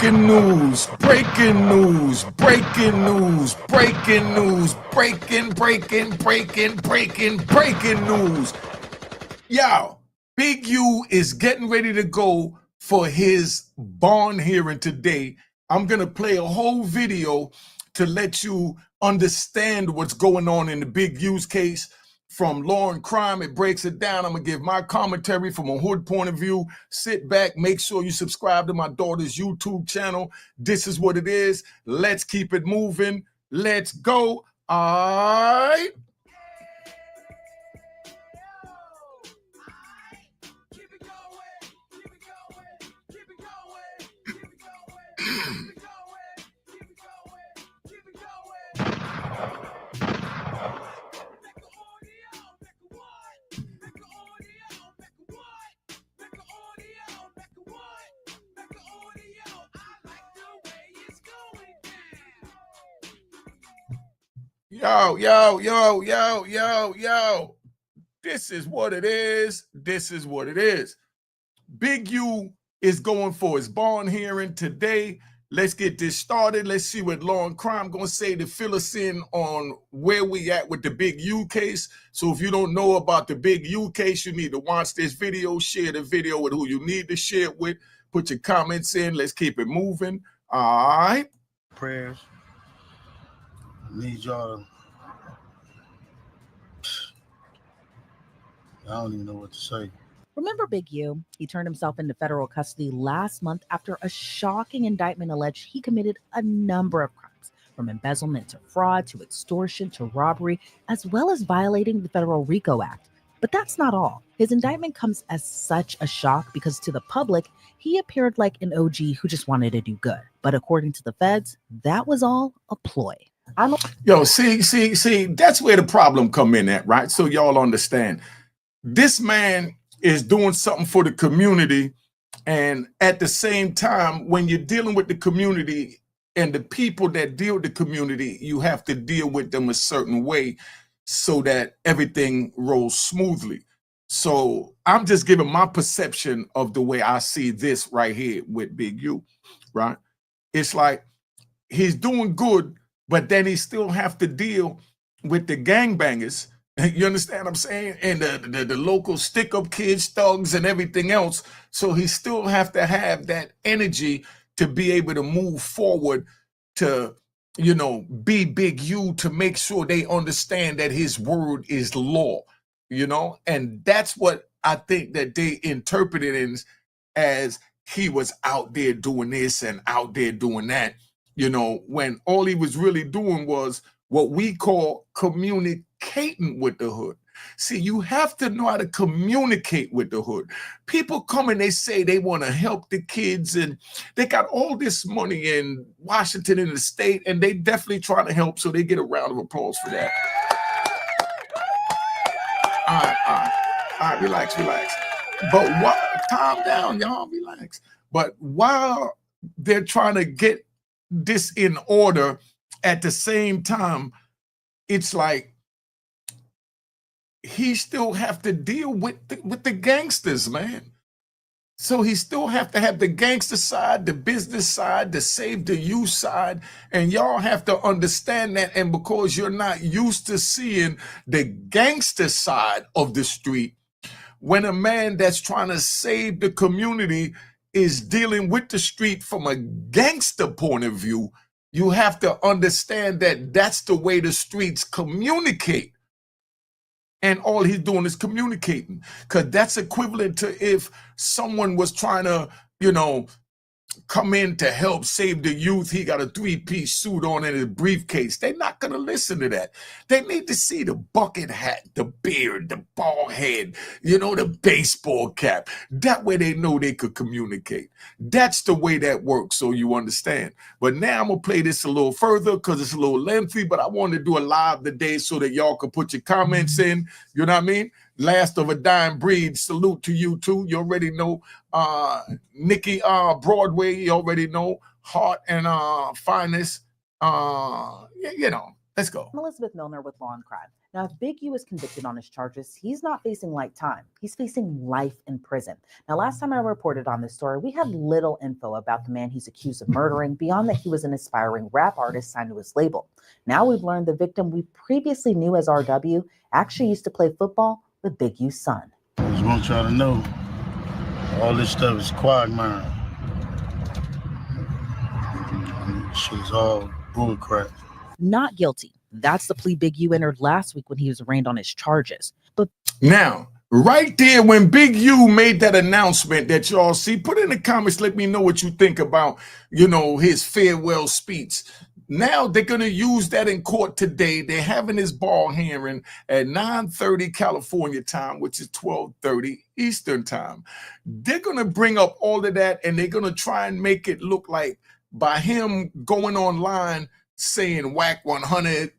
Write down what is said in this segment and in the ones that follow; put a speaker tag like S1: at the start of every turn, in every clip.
S1: Breaking news, breaking news, breaking news, breaking news, breaking news. Yo, Big U is getting ready to go for his bond hearing today. I'm going to play a whole video to let you understand what's going on in the Big U's case. From law and crime, it breaks it down. I'm going to give my commentary from a hood point of view. Sit back, make sure you subscribe to my daughter's YouTube channel. This is what it is. Let's keep it moving. Let's go. All right. Yo. This is what it is. This is what it is. Big U is going for his bond hearing today. Let's get this started. Let's see what law and crime going to say to fill us in on where we at with the Big U case. So if you don't know about the Big U case, you need to watch this video, share the video with who you need to share it with. Put your comments in. Let's keep it moving. All right.
S2: Prayers. I need y'all to... I don't even know what to say.
S3: Remember Big U? He turned himself into federal custody last month after a shocking indictment alleged he committed a number of crimes, from embezzlement to fraud to extortion to robbery, as well as violating the Federal RICO Act. But that's not all. His indictment comes as such a shock because to the public, he appeared like an OG who just wanted to do good. But according to the feds, that was all a ploy.
S1: Yo, see, that's where the problem come in at, right? So y'all understand. This man is doing something for the community, and at the same time, when you're dealing with the community and the people that deal with the community, you have to deal with them a certain way so that everything rolls smoothly. So I'm just giving my perception of the way I see this right here with Big U, right? It's like he's doing good, but then he still have to deal with the gangbangers. You understand what I'm saying? And the local stick-up kids, thugs, and everything else. So he still have to have that energy to be able to move forward to, you know, be Big U, to make sure they understand that his word is law, you know? And that's what I think that they interpreted in as he was out there doing this and out there doing that, you know, when all he was really doing was what we call communicating with the hood. See, you have to know how to communicate with the hood. People come and they say they want to help the kids, and they got all this money in Washington in the state, and they definitely trying to help, so they get a round of applause for that. All right, relax. But what? Calm down, y'all, relax. But while they're trying to get this in order, at the same time, it's like he still have to deal with the gangsters, man. So he still have to have the gangster side, the business side, the save the youth side, and y'all have to understand that. And because you're not used to seeing the gangster side of the street, when a man that's trying to save the community is dealing with the street from a gangster point of view, you have to understand that that's the way the streets communicate. And all he's doing is communicating, because that's equivalent to if someone was trying to, you know, come in to help save the youth. He got a three-piece suit on and a briefcase. They're not going to listen to that. They need to see the bucket hat, the beard, the bald head, you know, the baseball cap. That way they know they could communicate. That's the way that works, so you understand. But now I'm going to play this a little further because it's a little lengthy, but I wanted to do a live today so that y'all could put your comments in. You know what I mean? Last of a dying breed. Salute to you too. You already know Nikki Broadway. You already know Heart and Finest. You know, let's go.
S3: I'm Elizabeth Milner with Law and Crime. Now, if Big U is convicted on his charges, he's not facing light time. He's facing life in prison. Now, last time I reported on this story, we had little info about the man he's accused of murdering, beyond that he was an aspiring rap artist signed to his label. Now we've learned the victim we previously knew as RW actually used to play football with Big U's son.
S2: I just want y'all to know, all this stuff is quagmire. Shit's all bullcrap.
S3: Not guilty. That's the plea Big U entered last week when he was arraigned on his charges. But
S1: now, right there, when Big U made that announcement that y'all see, put in the comments, let me know what you think about, his farewell speech. Now they're going to use that in court today. They're having his ball hearing at 9:30 California time, which is 12:30 Eastern time. They're going to bring up all of that, and they're going to try and make it look like by him going online saying whack 100,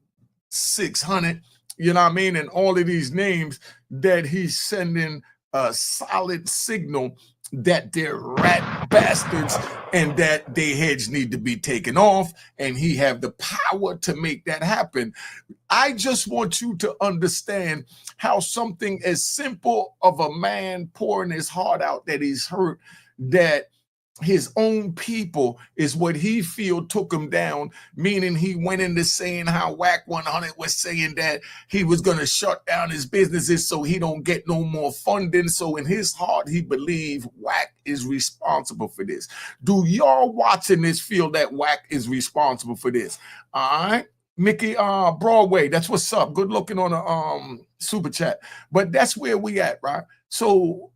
S1: 600, you know what I mean, and all of these names, that he's sending a solid signal that they're rat bastards and that their heads need to be taken off, and he have the power to make that happen. I just want you to understand how something as simple of a man pouring his heart out that he's hurt, that his own people is what he feel took him down, meaning he went into saying how Whack 100 was saying that he was going to shut down his businesses so he don't get no more funding. So in his heart, he believed Whack is responsible for this. Do y'all watching this feel that Whack is responsible for this? All right. Mickey Broadway, that's what's up. Good looking on the super chat. But that's where we at, right? So,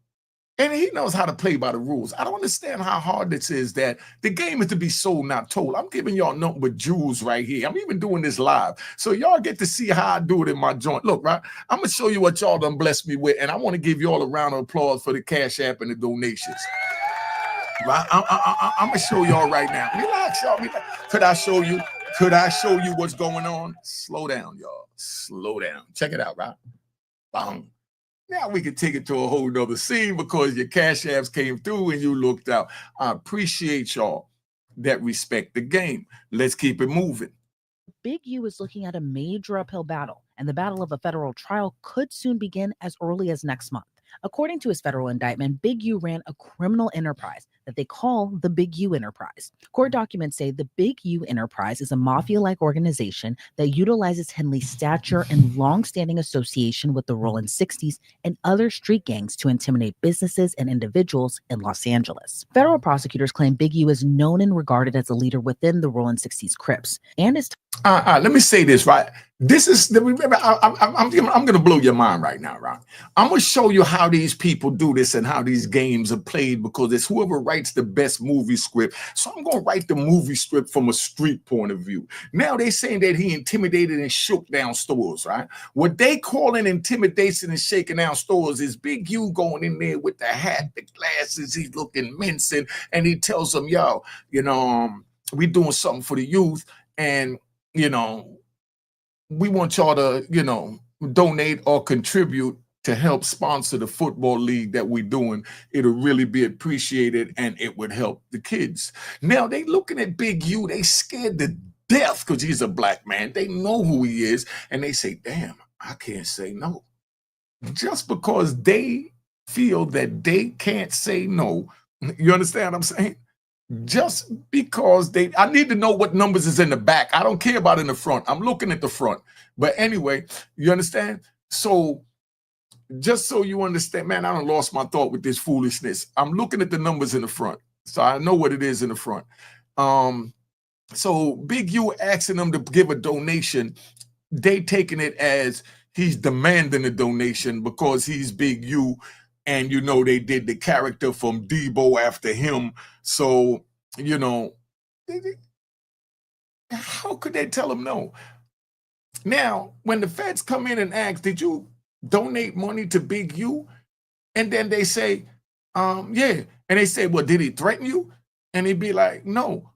S1: and he knows how to play by the rules. I don't understand how hard this is, that the game is to be sold, not told. I'm giving y'all nothing but jewels right here. I'm even doing this live. So y'all get to see how I do it in my joint. Look, right? I'm going to show you what y'all done blessed me with, and I want to give you all a round of applause for the Cash App and the donations. Right? I'm going to show y'all right now. Relax, y'all. Relax. Could I show you? Could I show you what's going on? Slow down, y'all. Slow down. Check it out, right? Bang. Now we can take it to a whole nother scene because your Cash Apps came through and you looked out. I appreciate y'all that respect the game. Let's keep it moving.
S3: Big U is looking at a major uphill battle, and the battle of a federal trial could soon begin as early as next month. According to his federal indictment, Big U ran a criminal enterprise that they call the Big U Enterprise. Court documents say the Big U Enterprise is a mafia-like organization that utilizes Henley's stature and long-standing association with the Rolling 60s and other street gangs to intimidate businesses and individuals in Los Angeles. Federal prosecutors claim Big U is known and regarded as a leader within the Rolling 60s Crips and is
S1: let me say this, right? This is the I'm going to blow your mind right now, right? I'm going to show you how these people do this and how these games are played, because it's whoever writes the best movie script. So I'm going to write the movie script from a street point of view. Now they're saying that he intimidated and shook down stores, right? What they call an intimidation and shaking down stores is Big U going in there with the hat, the glasses, he's looking mincing, and he tells them, yo, we doing something for the youth, and we want y'all to, donate or contribute to help sponsor the football league that we're doing. It'll really be appreciated, and it would help the kids. Now they looking at Big U, they scared to death because he's a black man. They know who he is, and they say, damn, I can't say no. Just because they feel that they can't say no. You understand what I'm saying? Just because I need to know what numbers is in the back. I don't care about in the front. I'm looking at the front. But anyway, you understand? So just so you understand, man, I done lost my thought with this foolishness. I'm looking at the numbers in the front. So I know what it is in the front. So Big U asking them to give a donation. They taking it as he's demanding a donation because he's Big U. And, they did the character from Debo after him. So, how could they tell him no? Now, when the feds come in and ask, did you donate money to Big U? And then they say, yeah. And they say, well, did he threaten you? And he'd be like, no.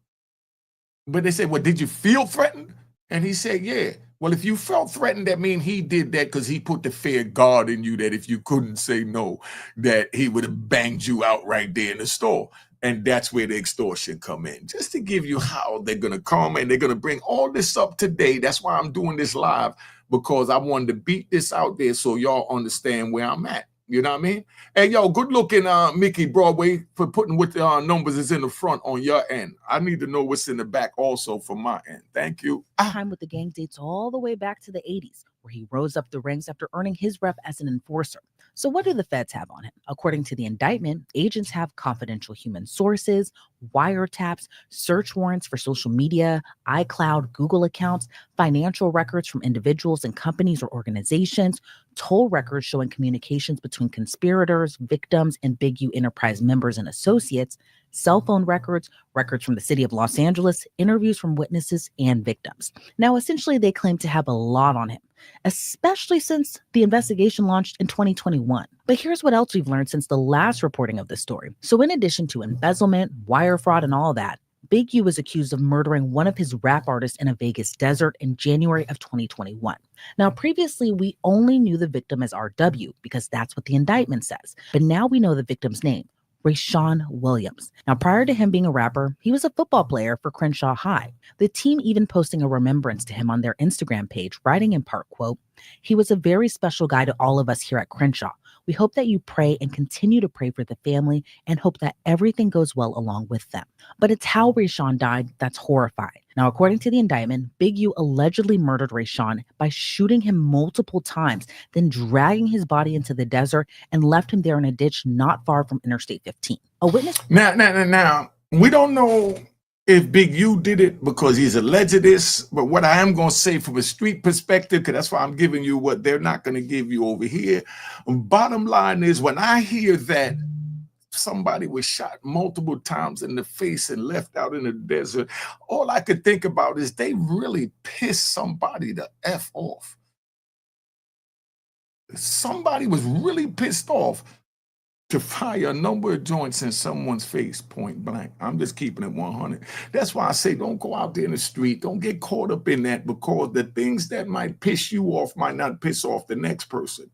S1: But they say, well, did you feel threatened? And he said, yeah. Well, if you felt threatened, that means he did that because he put the fear of God in you, that if you couldn't say no, that he would have banged you out right there in the store. And that's where the extortion come in. Just to give you how they're going to come, and they're going to bring all this up today. That's why I'm doing this live. because I wanted to beat this out there so y'all understand where I'm at. You know what I mean? Hey, yo, good looking, Mickey Broadway, for putting what the numbers is in the front on your end. I need to know what's in the back also from my end. Thank you.
S3: Time with the gang dates all the way back to the 80s, where he rose up the ranks after earning his rep as an enforcer. So what do the feds have on him? According to the indictment, agents have confidential human sources, wiretaps, search warrants for social media, iCloud, Google accounts, financial records from individuals and companies or organizations, toll records showing communications between conspirators, victims, and Big U Enterprise members and associates, cell phone records, records from the city of Los Angeles, interviews from witnesses and victims. Now, essentially, they claim to have a lot on him, especially since the investigation launched in 2021. But here's what else we've learned since the last reporting of this story. So in addition to embezzlement, wire fraud, and all that, Big U was accused of murdering one of his rap artists in a Vegas desert in January of 2021. Now, previously, we only knew the victim as RW because that's what the indictment says. But now we know the victim's name, Rayshawn Williams. Now, prior to him being a rapper, he was a football player for Crenshaw High. The team even posting a remembrance to him on their Instagram page, writing in part, quote, "He was a very special guy to all of us here at Crenshaw. We hope that you pray and continue to pray for the family and hope that everything goes well along with them." But it's how Rayshawn died that's horrifying. Now, according to the indictment, Big U allegedly murdered Rayshawn by shooting him multiple times, then dragging his body into the desert and left him there in a ditch not far from Interstate 15. A witness...
S1: Now, we don't know if Big U did it because he's alleged this, but what I am going to say from a street perspective, because that's why I'm giving you what they're not going to give you over here. Bottom line is, when I hear that somebody was shot multiple times in the face and left out in the desert, all I could think about is they really pissed somebody the F off. Somebody was really pissed off to fire a number of joints in someone's face, point blank. I'm just keeping it 100. That's why I say don't go out there in the street. Don't get caught up in that, because the things that might piss you off might not piss off the next person.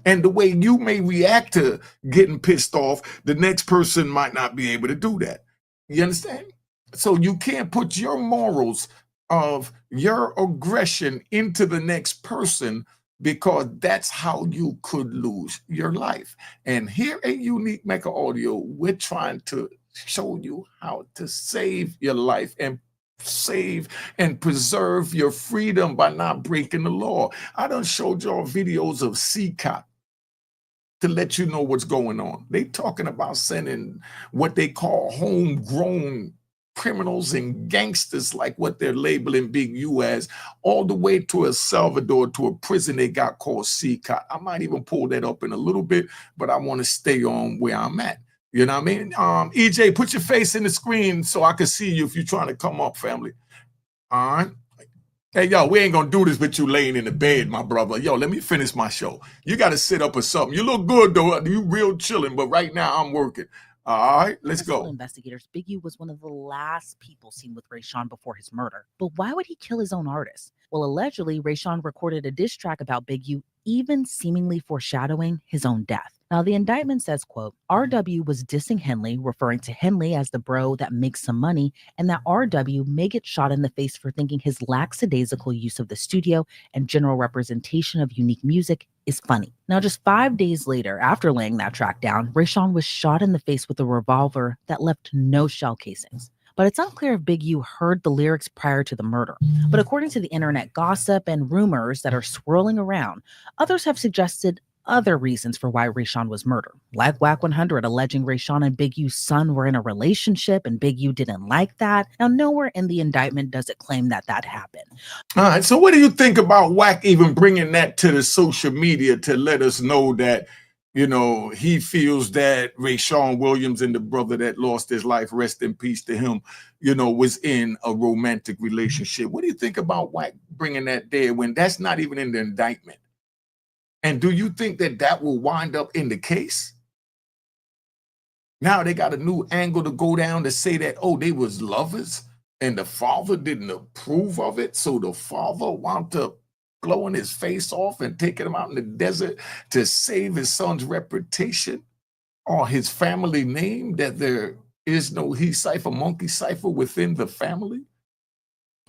S1: And the way you may react to getting pissed off, the next person might not be able to do that. You understand? So you can't put your morals of your aggression into the next person, because that's how you could lose your life. And here at Unique Mecca Audio, we're trying to show you how to save your life and save and preserve your freedom by not breaking the law. I done showed y'all videos of CCOT to let you know what's going on. They talking about sending what they call homegrown criminals and gangsters, like what they're labeling Big U as, all the way to El Salvador, to a prison they got called CCOT. I might even pull that up in a little bit, but I want to stay on where I'm at. You know what I mean? EJ, put your face in the screen so I can see you if you're trying to come up, family. All right. Hey, yo, we ain't gonna do this with you laying in the bed, my brother. Yo, let me finish my show. You got to sit up or something. You look good, though. You real chilling, but right now I'm working. All right, let's go.
S3: Investigators, Big U was one of the last people seen with Rayshawn before his murder. But why would he kill his own artist? Well, allegedly, Rayshawn recorded a diss track about Big U, even seemingly foreshadowing his own death. Now, the indictment says, quote, RW was dissing Henley, referring to Henley as the bro that makes some money, and that RW may get shot in the face for thinking his lackadaisical use of the studio and general representation of unique music is funny. Now, just 5 days later, after laying that track down, Rayshawn was shot in the face with a revolver that left no shell casings. But it's unclear if Big U heard the lyrics prior to the murder. But according to the internet gossip and rumors that are swirling around, others have suggested other reasons for why Rayshawn was murdered, like Whack 100 alleging Rayshawn and Big U's son were in a relationship and Big U didn't like that. Now, nowhere in the indictment does it claim that that happened.
S1: All right, so what do you think about Whack even bringing that to the social media to let us know that, you know, he feels that Rayshawn Williams and the brother that lost his life, rest in peace to him, you know, was in a romantic relationship? What do you think about Whack bringing that there when that's not even in the indictment? And do you think that that will wind up in the case? Now they got a new angle to go down to say that, oh, they was lovers and the father didn't approve of it. So the father wound up blowing his face off and taking him out in the desert to save his son's reputation or his family name, that there is no he cipher, monkey cipher within the family.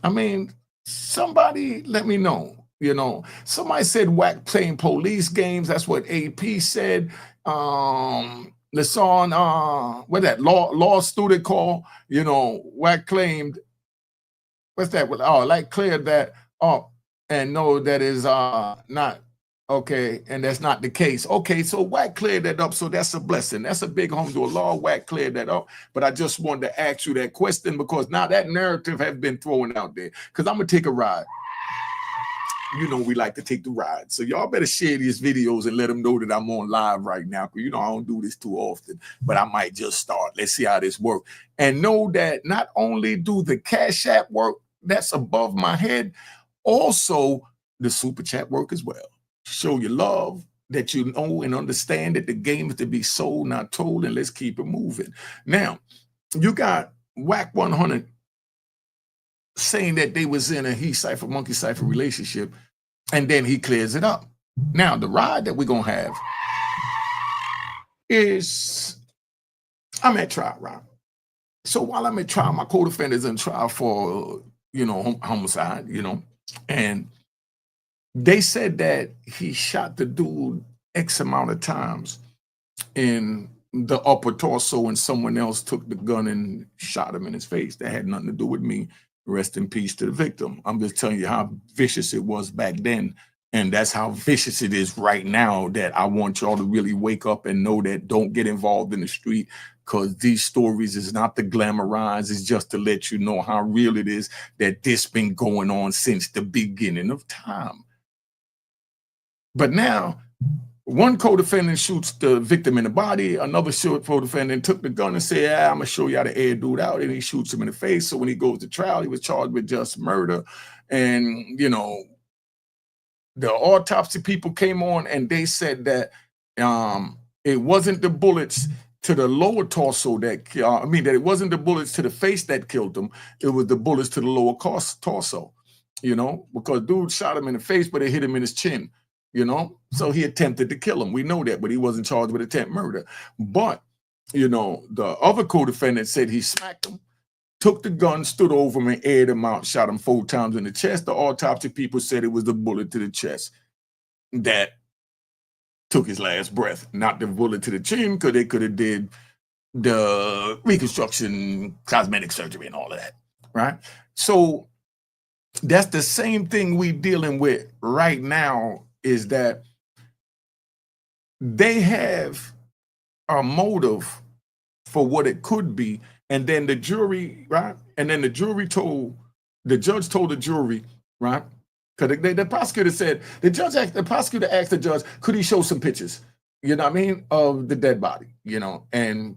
S1: I mean, somebody let me know. You know, somebody said Wack playing police games. That's what AP said. The song, what that law student call, you know, Wack claimed, what's that? Oh, like cleared that up and know that is not okay, and that's not the case. Okay, so Wack cleared that up, so that's a blessing. That's a big home to a law. Wack cleared that up. But I just wanted to ask you that question because now that narrative has been thrown out there. Because I'm gonna take a ride. You know, we like to take the ride. So y'all better share these videos and let them know that I'm on live right now. Because, you know, I don't do this too often, but I might just start. Let's see how this works. And know that not only do the Cash App work that's above my head, also the Super Chat work as well. Show your love, that you know and understand that the game is to be sold, not told, and let's keep it moving. Now, you got Wack 100 saying that they was in a he cipher, monkey cipher relationship, and then he clears it up. Now, the ride that we're going to have is, I'm at trial, right? So while I'm at trial, my co-defendant's in trial for, you know, homicide, you know, and they said that he shot the dude X amount of times in the upper torso and someone else took the gun and shot him in his face. That had nothing to do with me. Rest in peace to the victim. I'm just telling you how vicious it was back then. And that's how vicious it is right now, that I want y'all to really wake up and know that don't get involved in the street, because these stories is not to glamorize. It's just to let you know how real it is, that this been going on since the beginning of time. But now, one co-defendant shoots the victim in the body. Another co-defendant took the gun and said, I'm going to show you how to air dude out. And he shoots him in the face. So when he goes to trial, he was charged with just murder. And, you know, the autopsy people came on and they said that it wasn't the bullets to the lower torso that, that it wasn't the bullets to the face that killed him. It was the bullets to the lower torso, you know, because dude shot him in the face, but it hit him in his chin. You know, so he attempted to kill him. We know that, but he wasn't charged with attempt murder. But, you know, the other co-defendant said he smacked him, took the gun, stood over him and aired him out, shot him 4 times in the chest. The autopsy people said it was the bullet to the chest that took his last breath, not the bullet to the chin, because they could have did the reconstruction, cosmetic surgery and all of that, right? So that's the same thing we dealing with right now, is that they have a motive for what it could be. And then the jury, right? And then the judge told the jury, right? Because the prosecutor said, the prosecutor asked the judge, could he show some pictures, you know what I mean, of the dead body, you know? And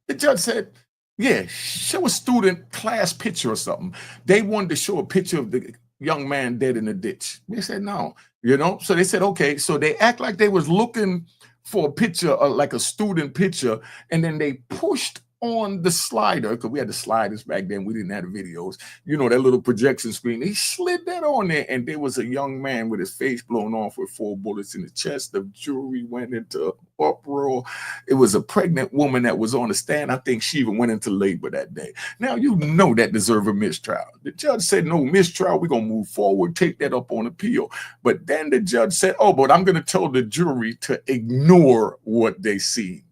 S1: the judge said, yeah, show a student class picture or something. They wanted to show a picture of the young man dead in the ditch. They said no, you know. So they said okay. So they act like they was looking for a picture, like a student picture, and then they pushed on the slider, because we had the sliders back then. We didn't have the videos, you know, that little projection screen. He slid that on there, and there was a young man with his face blown off with 4 bullets in the chest. The jury went into uproar. It was a pregnant woman that was on the stand. I think she even went into labor that day. Now, you know that deserves a mistrial. The judge said no mistrial. We're going to move forward, take that up on appeal. But then the judge said, oh, but I'm going to tell the jury to ignore what they see.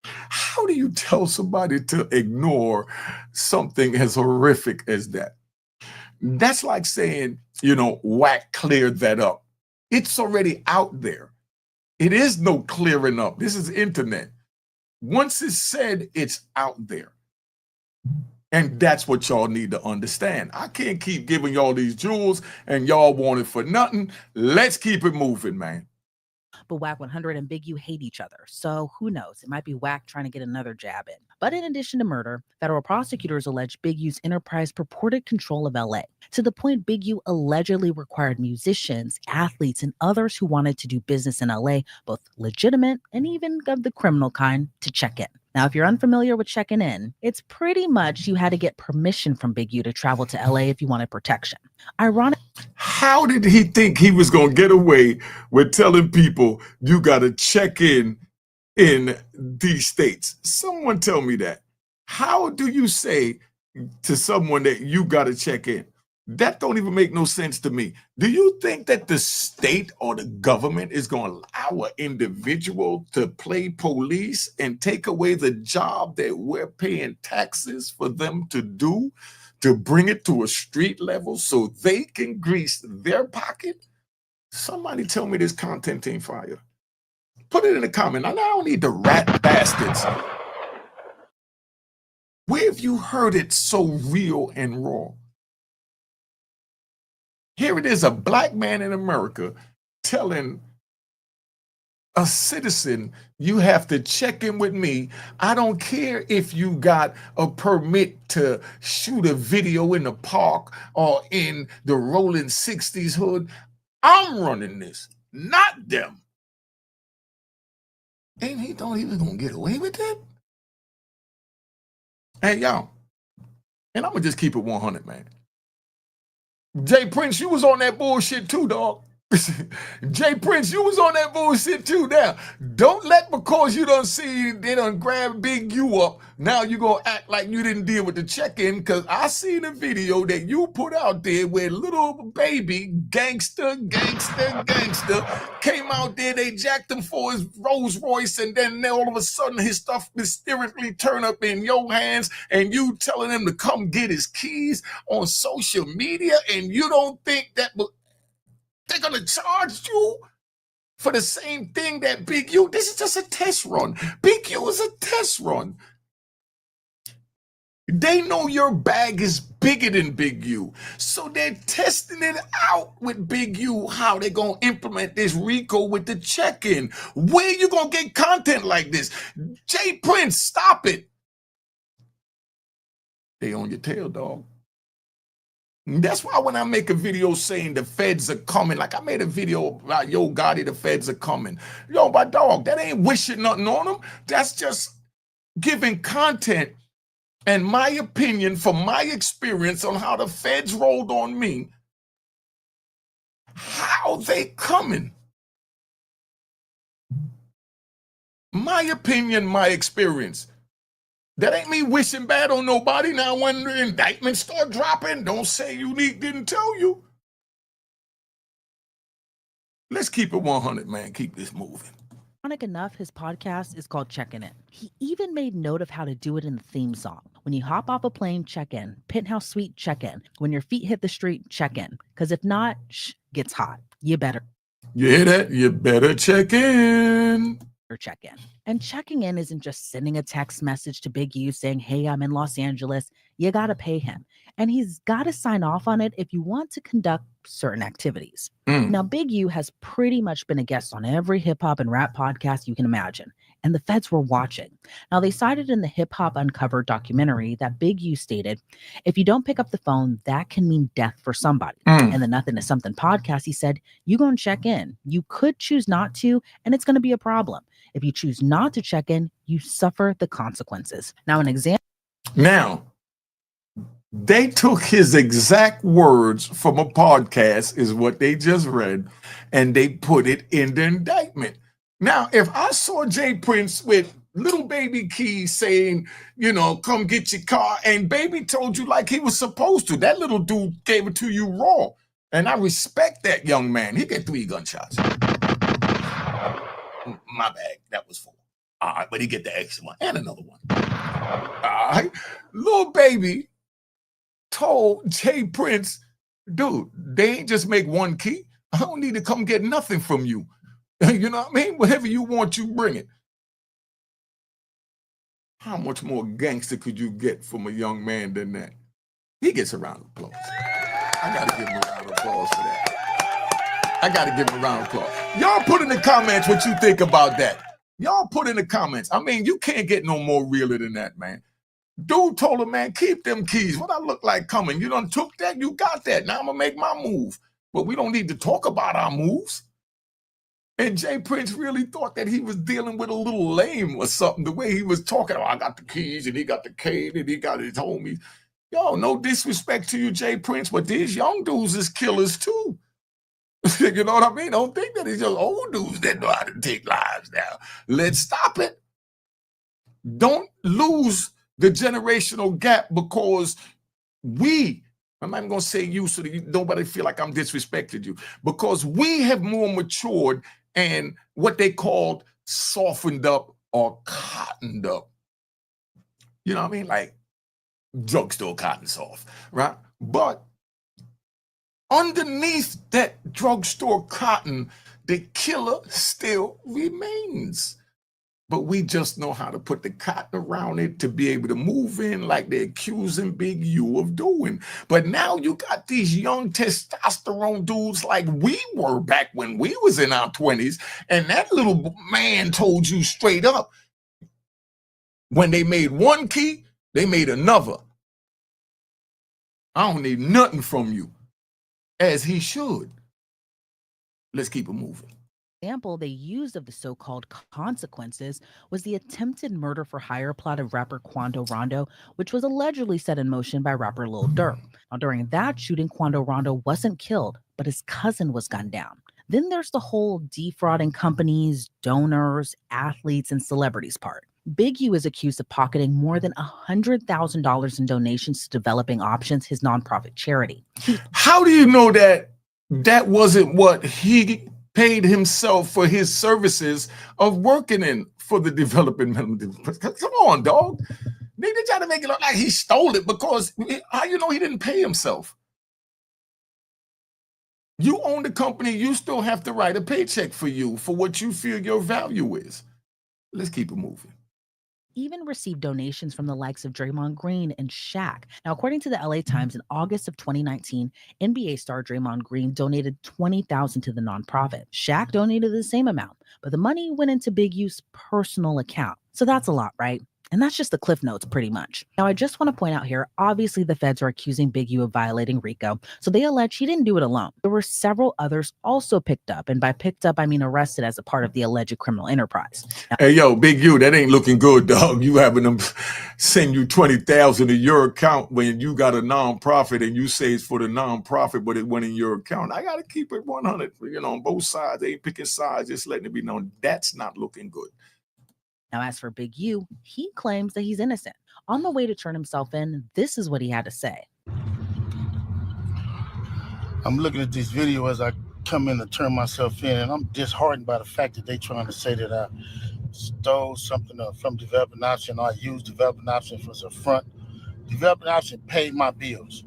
S1: How do you tell somebody to ignore something as horrific as that? That's like saying, you know, Wack cleared that up. It's already out there. It is no clearing up. This is internet. Once it's said, it's out there. And that's what y'all need to understand. I can't keep giving y'all these jewels and y'all want it for nothing. Let's keep it moving, man.
S3: But Wack 100 and Big U hate each other. So who knows? It might be Wack trying to get another jab in. But in addition to murder, federal prosecutors allege Big U's enterprise purported control of LA, to the point Big U allegedly required musicians, athletes, and others who wanted to do business in LA, both legitimate and even of the criminal kind, to check in. Now, if you're unfamiliar with checking in, it's pretty much you had to get permission from Big U to travel to LA if you wanted protection. Ironic.
S1: How did he think he was going to get away with telling people you got to check in these states? Someone tell me that. How do you say to someone that you got to check in? That don't even make no sense to me. Do you think that the state or the government is going to allow an individual to play police and take away the job that we're paying taxes for them to do, to bring it to a street level so they can grease their pocket? Somebody tell me this content ain't fire. Put it in the comment. I don't need the rat bastards. Where have you heard it so real and raw? Here it is, a black man in America telling a citizen, you have to check in with me. I don't care if you got a permit to shoot a video in the park or in the rolling 60s hood. I'm running this, not them. Ain't he thought he was going to get away with that? Hey, y'all, and I'm going to just keep it 100, man. Jay Prince, you was on that bullshit too, dog. Jay Prince, you was on that bullshit too. Now, don't let because you done see they done grab Big U up, now you gonna act like you didn't deal with the check-in, because I seen a video that you put out there where little baby gangster came out there, they jacked him for his Rolls Royce, and then all of a sudden his stuff mysteriously turn up in your hands, and you telling him to come get his keys on social media, and you don't think that they're going to charge you for the same thing that Big U? This is just a test run. Big U is a test run. They know your bag is bigger than Big U. So they're testing it out with Big U, how they're going to implement this RICO with the check-in. Where you going to get content like this? Jay Prince, stop it. They on your tail, dog. That's why when I make a video saying the feds are coming, like I made a video about Yo Gotti, the feds are coming. Yo, my dog, that ain't wishing nothing on them. That's just giving content and my opinion from my experience on how the feds rolled on me. How they coming? My opinion, my experience. That ain't me wishing bad on nobody. Now, when the indictments start dropping, don't say Unique didn't tell you. Let's keep it 100, man. Keep this moving.
S3: Ironic enough, his podcast is called Checkin' In. He even made note of how to do it in the theme song. When you hop off a plane, check in. Penthouse suite, check in. When your feet hit the street, check in. Because if not, gets hot. You better.
S1: You hear that? You better check in.
S3: Check in. And checking in isn't just sending a text message to Big U saying, hey, I'm in Los Angeles. You got to pay him. And he's got to sign off on it if you want to conduct certain activities. Now, Big U has pretty much been a guest on every hip hop and rap podcast you can imagine. And the feds were watching. Now, they cited in the Hip Hop Uncovered documentary that Big U stated, if you don't pick up the phone, that can mean death for somebody. And the Nothing is Something podcast, he said, you go and check in. You could choose not to, and it's going to be a problem. If you choose not to check in, you suffer the consequences. Now, an example.
S1: Now, they took his exact words from a podcast, is what they just read, and they put it in the indictment. Now, if I saw Jay Prince with little baby Keys saying, you know, come get your car, and baby told you like he was supposed to, that little dude gave it to you raw. And I respect that young man. He get 3 gunshots. My bag, that was 4. All right, but he get the extra one and another one. All right, little baby told Jay Prince, dude, they ain't just make 1 key. I don't need to come get nothing from you. You know what I mean? Whatever you want, you bring it. How much more gangster could you get from a young man than that? He gets a round of applause. I got to give him a round of applause for that. I got to give him a round of applause. Y'all put in the comments what you think about that. Y'all put in the comments. I mean, you can't get no more realer than that, man. Dude told him, man, keep them keys. What I look like coming? You done took that? You got that. Now I'm going to make my move. But we don't need to talk about our moves. And Jay Prince really thought that he was dealing with a little lame or something. The way he was talking, oh, I got the keys and he got the cane and he got his homies. Yo, no disrespect to you, Jay Prince, but these young dudes is killers too. You know what I mean? Don't think that it's just old dudes that know how to take lives now. Let's stop it. Don't lose the generational gap because we I'm not even going to say you so that nobody feel like I'm disrespecting you, because we have more matured and what they called softened up or cottoned up. You know what I mean? Like drugstore cotton soft, right? But underneath that drugstore cotton, the killer still remains. But we just know how to put the cotton around it to be able to move in like they're accusing Big U of doing. But now you got these young testosterone dudes like we were back when we was in our 20s, and that little man told you straight up, when they made one key, they made another. I don't need nothing from you, as he should. Let's keep it moving.
S3: Example they used of the so-called consequences was the attempted murder for hire plot of rapper Quando Rondo, which was allegedly set in motion by rapper Lil Durk. Now, during that shooting, Quando Rondo wasn't killed, but his cousin was gunned down. Then there's the whole defrauding companies, donors, athletes, and celebrities part. Big U is accused of pocketing more than $100,000 in donations to Developing Options, his nonprofit charity.
S1: How do you know that that wasn't what he paid himself for his services of working in for the developing? Come on, dog. They try to make it look like he stole it, because how you know he didn't pay himself? You own the company, you still have to write a paycheck for you for what you feel your value is. Let's keep it moving.
S3: Even received donations from the likes of Draymond Green and Shaq. Now, according to the LA Times, in August of 2019, NBA star Draymond Green donated $20,000 to the nonprofit. Shaq donated the same amount, but the money went into Big U's personal account. So that's a lot, right? And that's just the cliff notes, pretty much. Now, I just want to point out here, obviously the feds are accusing Big U of violating RICO, so they allege he didn't do it alone. There were several others also picked up, and by picked up, I mean arrested as a part of the alleged criminal enterprise. Now,
S1: hey, yo, Big U, that ain't looking good, dog. You having them send you $20,000 to your account when you got a nonprofit and you say it's for the nonprofit, but it went in your account. I got to keep it 100, on both sides. They ain't picking sides, just letting it be known. That's not looking good.
S3: Now, as for Big U, he claims that he's innocent. On the way to turn himself in, this is what he had to say.
S2: I'm looking at this video as I come in to turn myself in, and I'm disheartened by the fact that they trying to say that I stole something from Developing Option, or I used Developing Option as a front. Developing Option paid my bills.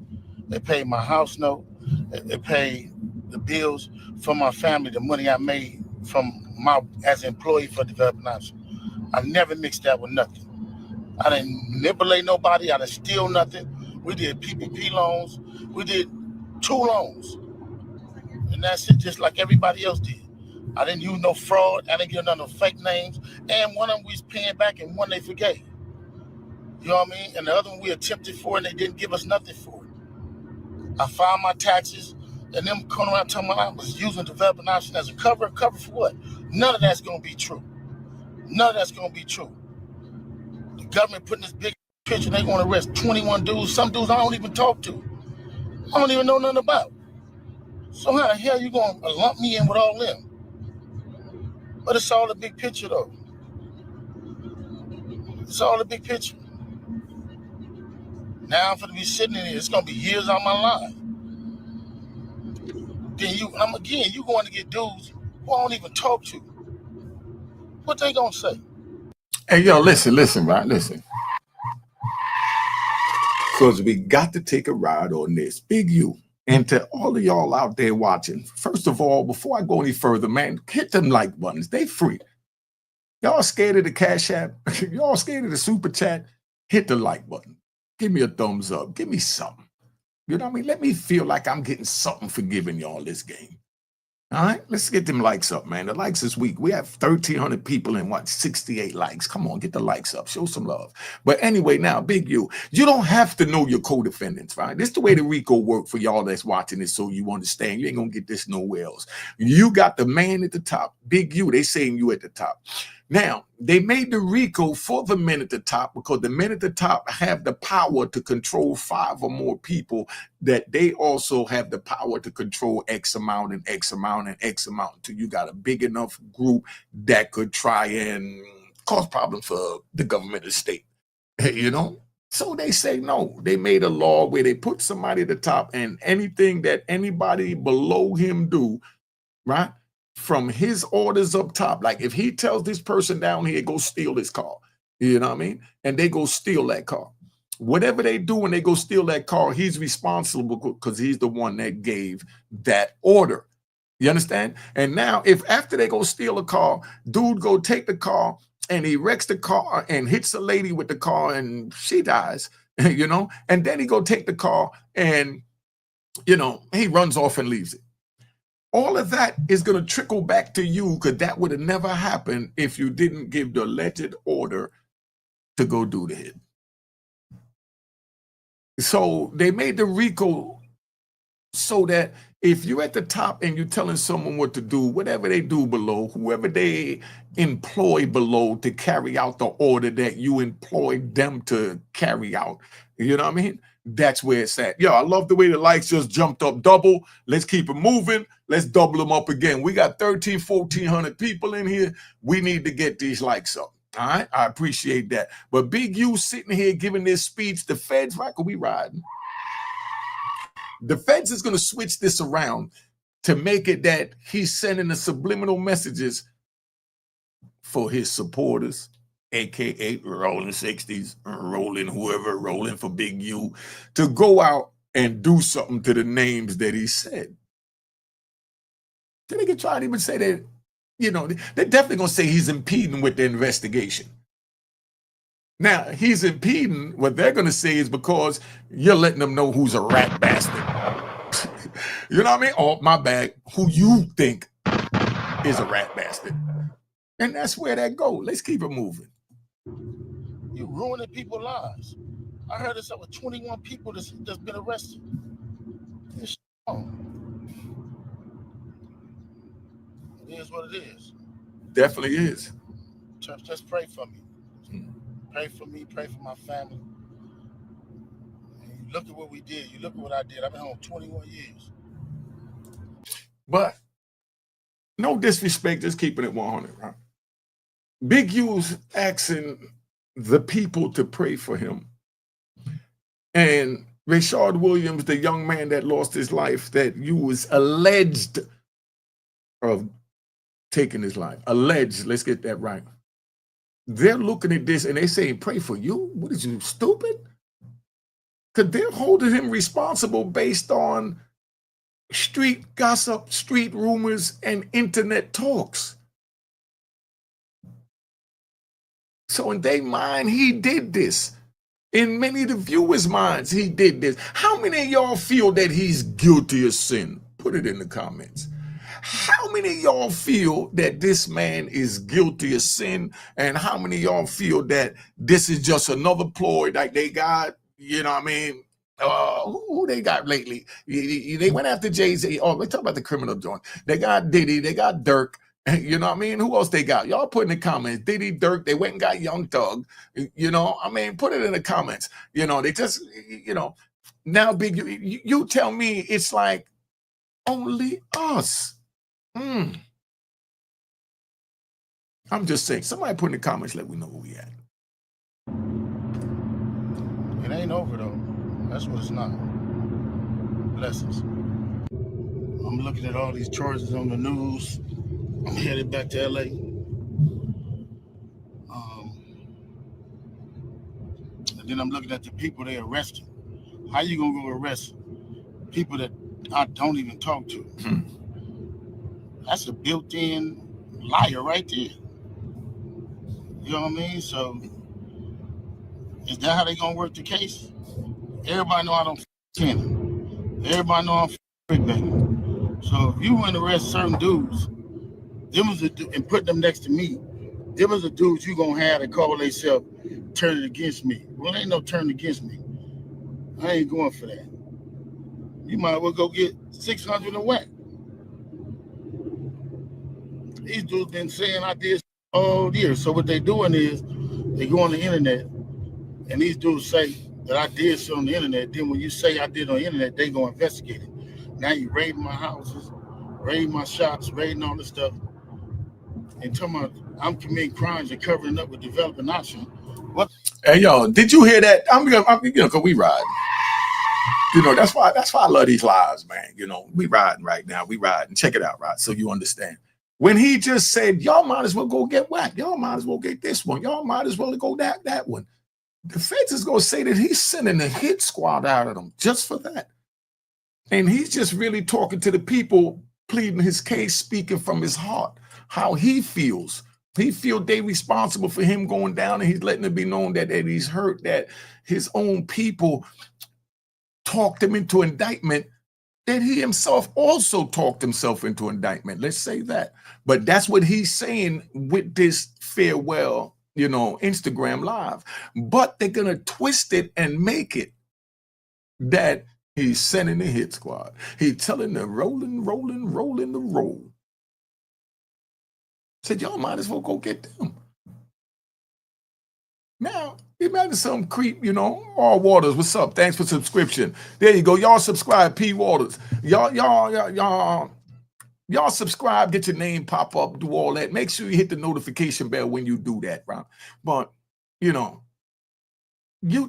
S2: They paid my house note. They paid the bills for my family, the money I made as an employee for Developing Option. I never mixed that with nothing. I didn't manipulate nobody. I didn't steal nothing. We did PPP loans. We did 2 loans. And that's it, just like everybody else did. I didn't use no fraud. I didn't give none of fake names. And one of them we was paying back and one they forgave. You know what I mean? And the other one we attempted for and they didn't give us nothing for it. I filed my taxes and them coming around telling me I was using Developing Option as a cover. Cover for what? None of that's going to be true. None of that's going to be true. The government putting this big picture, they want to arrest 21 dudes, some dudes I don't even talk to. I don't even know nothing about. So how the hell you going to lump me in with all them? But it's all the big picture, though. It's all the big picture. Now I'm going to be sitting in here. It's going to be years out of my life. Then you going to get dudes who I don't even talk to. What they going to say?
S1: Hey, yo, listen, right? Listen. Because we got to take a ride on this. Big U. And to all of y'all out there watching, first of all, before I go any further, man, hit them like buttons. They free. Y'all scared of the Cash App? Y'all scared of the Super Chat? Hit the like button. Give me a thumbs up. Give me something. You know what I mean? Let me feel like I'm getting something for giving y'all this game. All right, let's get them likes up, man. The likes this week, we have 1,300 people and 68 likes. Come on, get the likes up. Show some love. But anyway, now, Big U, you don't have to know your co-defendants, right? This is the way the RICO work for y'all that's watching this, so you understand. You ain't going to get this nowhere else. You got the man at the top. Big U, they saying you at the top. Now, they made the RICO for the men at the top because the men at the top have the power to control 5 or more people, that they also have the power to control X amount and X amount and X amount until you got a big enough group that could try and cause problems for the government and state. You know? So they say no. They made a law where they put somebody at the top, and anything that anybody below him do, right, from his orders up top, like if he tells this person down here, go steal this car, you know what I mean? And they go steal that car. Whatever they do when they go steal that car, he's responsible because he's the one that gave that order. You understand? And now if after they go steal a car, dude go take the car and he wrecks the car and hits a lady with the car and she dies, you know, and then he go take the car and, you know, he runs off and leaves it. All of that is going to trickle back to you because that would have never happened if you didn't give the alleged order to go do the hit. So they made the RICO so that if you're at the top and you're telling someone what to do, whatever they do below, whoever they employ below to carry out the order that you employed them to carry out, you know what I mean? That's where it's at. Yo, I love the way the likes just jumped up double. Let's keep it moving. Let's double them up again. We got 1,400 people in here. We need to get these likes up. All right, I appreciate that. But Big U sitting here giving this speech, the feds, right? Could we riding? The feds is going to switch this around to make it that he's sending the subliminal messages for his supporters, aka Rolling 60s, Rolling whoever, Rolling for Big U, to go out and do something to the names that he said. Then they can try to even say that, you know, they're definitely going to say he's impeding with the investigation. Now, he's impeding, what they're going to say is because you're letting them know who's a rat bastard. You know what I mean? Oh, my bad. Who you think is a rat bastard. And that's where that goes. Let's keep it moving.
S2: You're ruining people's lives. I heard it's over 21 people that's been arrested. It's It is what it is.
S1: Definitely is.
S2: Church, just pray for me. Pray for me, pray for my family. And you look at what we did. You look at what I did. I've been home 21 years.
S1: But no disrespect, just keeping it 100, right? Big U's asking the people to pray for him. And Rashard Williams, the young man that lost his life, that you was alleged of taking his life. Alleged, let's get that right. They're looking at this and they saying, pray for you? What is you, stupid? Because they're holding him responsible based on street gossip, street rumors, and internet talks. So in their mind, he did this. In many of the viewers' minds, he did this. How many of y'all feel that he's guilty of sin? Put it in the comments. How many of y'all feel that this man is guilty of sin? And how many of y'all feel that this is just another ploy like they got, you know what I mean? Who they got lately? They went after Jay-Z. Oh, let's talk about the criminal joint. They got Diddy, they got Dirk. You know what I mean? Who else they got? Y'all put in the comments. Diddy, Dirk, they went and got Young Thug. You know, I mean, put it in the comments. You know, they just, you know, now Big, you tell me it's like only us. I'm just saying, somebody put in the comments, let me know who we at.
S2: It ain't over though. That's what it's not. Blessings. I'm looking at all these charges on the news. I'm headed back to LA. And then I'm looking at the people they arrested. How you gonna go arrest people that I don't even talk to? That's a built-in liar right there. You know what I mean? So is that how they gonna work the case? Everybody know I don't him. Everybody know I'm bang. So if you want to arrest certain dudes, them was and put them next to me, them was the dudes you gonna have to call themselves turning against me. Well, ain't no turn against me. I ain't going for that. You might as well go get 600 and whack. These dudes been saying I did all year. So what they doing is they go on the internet and these dudes say that I did something on the internet. Then when you say I did on the internet, they go investigate it. Now you raiding my houses, raiding my shops, raiding all this stuff. And talking about I'm committing crimes and covering up with developing option. What?
S1: Hey, yo, did you hear that? Cause we ride. That's why I love these lives, man. We riding right now. We riding. Check it out, right? So you understand. When he just said, y'all might as well go get whacked. Y'all might as well get this one. Y'all might as well go that one. The feds is going to say that he's sending a hit squad out of them just for that. And he's just really talking to the people, pleading his case, speaking from his heart, how he feels. He feels they responsible for him going down, and he's letting it be known that he's hurt, that his own people talked him into indictment, that he himself also talked himself into indictment. Let's say that. But that's what he's saying with this farewell, Instagram live. But they're going to twist it and make it that he's sending the hit squad. He's telling them rolling the roll. Said, y'all might as well go get them. Now, imagine some creep, all Waters, what's up? Thanks for subscription. There you go. Y'all subscribe, P Waters. Y'all subscribe, get your name pop up, do all that. Make sure you hit the notification bell when you do that, right? But, you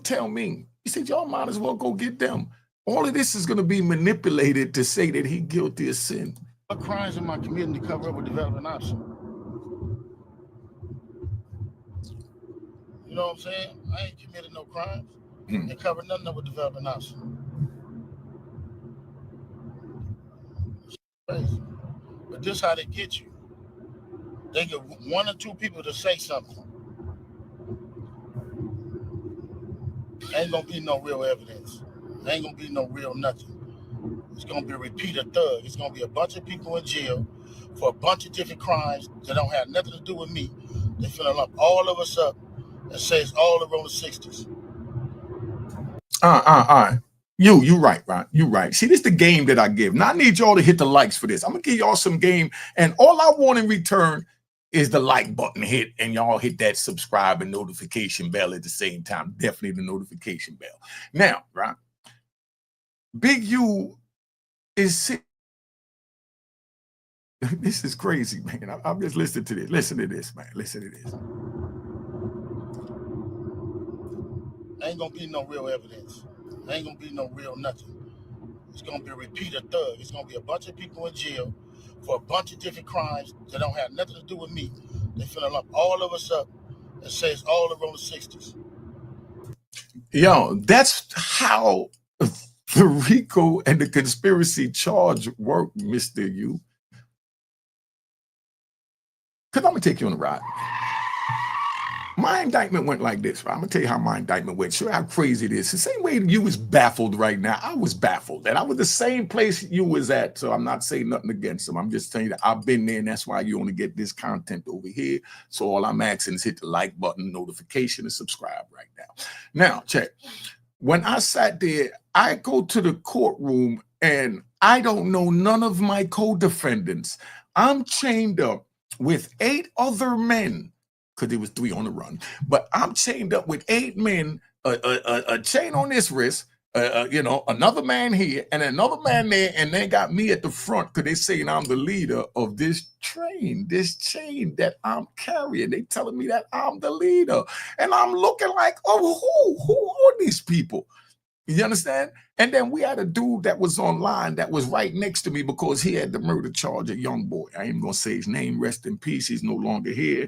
S1: tell me. He said, y'all might as well go get them. All of this is going to be manipulated to say that he guilty of sin.
S2: What crimes am I committing to cover up or develop an option? You know what I'm saying? I ain't committed no crimes and covered nothing up with developing option. It's crazy. But this how they get you. They get one or two people to say something. Ain't gonna be no real evidence. Ain't gonna be no real nothing. It's gonna be a repeated thug. It's gonna be a bunch of people in jail for a bunch of different crimes that don't have nothing to do with me. They finna lump all of us up and say it's all around the 60s.
S1: You right, Ron. You right. See, this is the game that I give. Now I need y'all to hit the likes for this. I'm gonna give y'all some game, and all I want in return is the like button hit, and y'all hit that subscribe and notification bell at the same time. Definitely the notification bell. Now, right? Big U is this is crazy, man. I'm just listening to this. Listen to this, man. Listen to this.
S2: Ain't gonna be no real evidence. Ain't gonna be no real nothing. It's gonna be a repeated thug. It's gonna be a bunch of people in jail for a bunch of different crimes that don't have nothing to do with me. They finna lump all of us up and say it's all around the 60s.
S1: Yo, that's how the RICO and the conspiracy charge work, Mr. U. Because I'm gonna take you on a ride. My indictment went like this, right? I'm gonna tell you how my indictment went. Show you how crazy it is. The same way you was baffled right now, I was baffled. And I was the same place you was at. So I'm not saying nothing against them. I'm just telling you that I've been there, and that's why you only get this content over here. So all I'm asking is hit the like button, notification, and subscribe right now. Now, check. When I sat there, I go to the courtroom and I don't know none of my co-defendants. I'm chained up with 8 other men, because there was 3 on the run, but I'm chained up with 8 men, a chain on this wrist, another man here and another man there, and they got me at the front because they saying I'm the leader of this chain that I'm carrying. They telling me that I'm the leader, and I'm looking like, oh, who are these people? You understand? And then we had a dude that was online that was right next to me because he had the murder charge, a young boy. I ain't gonna say his name, rest in peace. He's no longer here.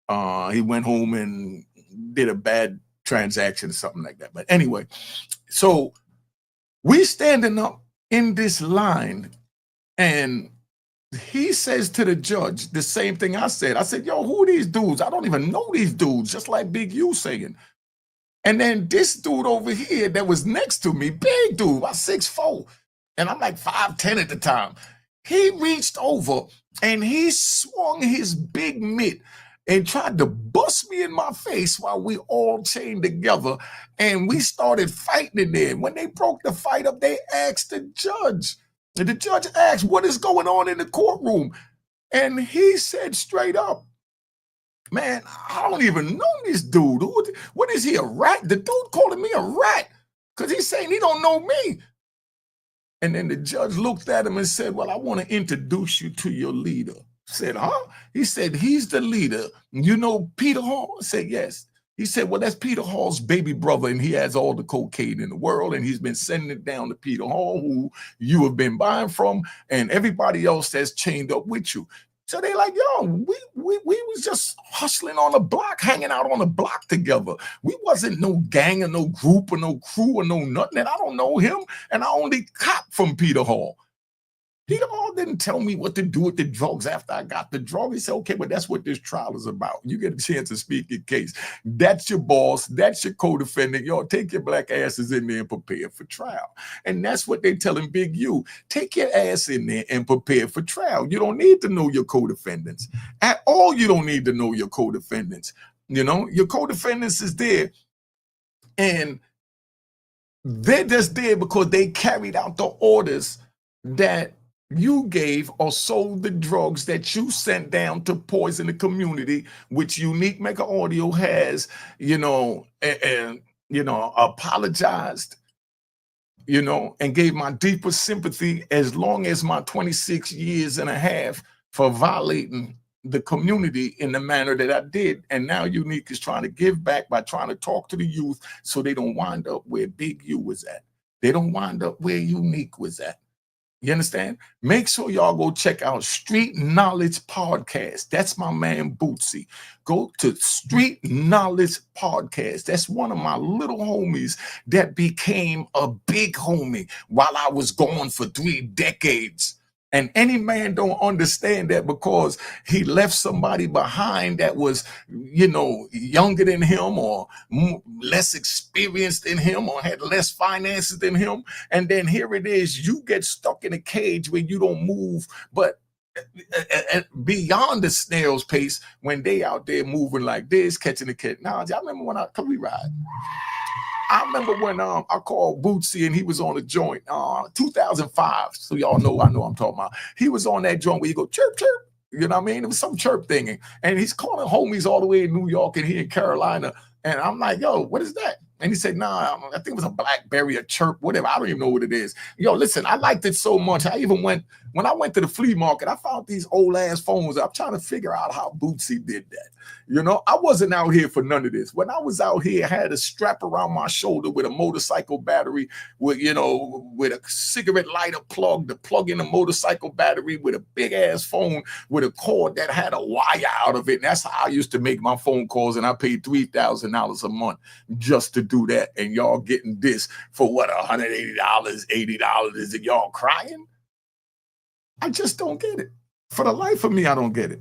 S1: He went home and did a bad transaction or something like that. But anyway, so we standing up in this line, and he says to the judge the same thing I said. I said, yo, who are these dudes? I don't even know these dudes, just like Big U saying. And then this dude over here that was next to me, big dude, about 6'4", and I'm like 5'10" at the time. He reached over and he swung his big mitt and tried to bust me in my face while we all chained together, and we started fighting in there. When they broke the fight up, they asked the judge. And the judge asked, what is going on in the courtroom? And he said straight up, man, I don't even know this dude. What is he, a rat? The dude calling me a rat because he's saying he don't know me. And then the judge looked at him and said, well, I want to introduce you to your leader. I said, huh? He said, he's the leader. You know Peter Hall? I said, yes. He said, well, that's Peter Hall's baby brother, and he has all the cocaine in the world, and he's been sending it down to Peter Hall, who you have been buying from, and everybody else that's chained up with you. So they like, yo, we was just hustling on the block, hanging out on the block together. We wasn't no gang or no group or no crew or no nothing, and I don't know him, and I only cop from Peter Hall. Peter Hall didn't tell me what to do with the drugs after I got the drug. He said, okay, but that's what this trial is about. You get a chance to speak your case. That's your boss. That's your co-defendant. Y'all take your black asses in there and prepare for trial. And that's what they telling Big U. Take your ass in there and prepare for trial. You don't need to know your co-defendants. At all, you don't need to know your co-defendants. You know, your co-defendants is there, and they're just there because they carried out the orders that you gave or sold the drugs that you sent down to poison the community, which Unique Mega Audio has, and apologized, and gave my deepest sympathy as long as my 26 years and a half for violating the community in the manner that I did. And now Unique is trying to give back by trying to talk to the youth so they don't wind up where Big U was at. They don't wind up where Unique was at. You understand? Make sure y'all go check out Street Knowledge Podcast. That's my man Bootsy. Go to Street Knowledge Podcast. That's one of my little homies that became a big homie while I was gone for 3 decades. And any man don't understand that because he left somebody behind that was, younger than him or less experienced than him or had less finances than him. And then here it is, you get stuck in a cage where you don't move, but beyond the snail's pace when they out there moving like this, catching the cat. Now, I remember when come we ride. I remember when I called Bootsy and he was on a joint, 2005. So y'all know, I know I'm talking about. He was on that joint where you go chirp, chirp. You know what I mean? It was some chirp thing. And he's calling homies all the way in New York and here in Carolina. And I'm like, yo, what is that? And he said, nah, I think it was a Blackberry, a chirp, whatever. I don't even know what it is. Yo, listen, I liked it so much. When I went to the flea market, I found these old ass phones. I'm trying to figure out how Bootsy did that. I wasn't out here for none of this. When I was out here, I had a strap around my shoulder with a motorcycle battery, with a cigarette lighter plug to plug in a motorcycle battery, with a big ass phone with a cord that had a wire out of it. And that's how I used to make my phone calls. And I paid $3,000 a month just to do that. And y'all getting this for what, $180, $80, and y'all crying? I just don't get it. For the life of me, I don't get it.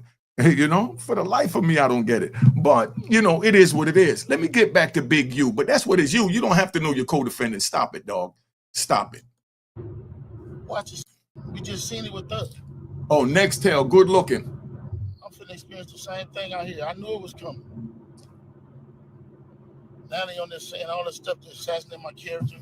S1: For the life of me, I don't get it. But, it is what it is. Let me get back to Big U. But that's what it's you. You don't have to know your co-defendant. Stop it, dog. Stop it.
S2: Watch it. We just seen it with us.
S1: Oh, Nextel, good looking.
S2: I'm finna experience the same thing out here. I knew it was coming. Now they on there saying all this stuff to assassinate my character.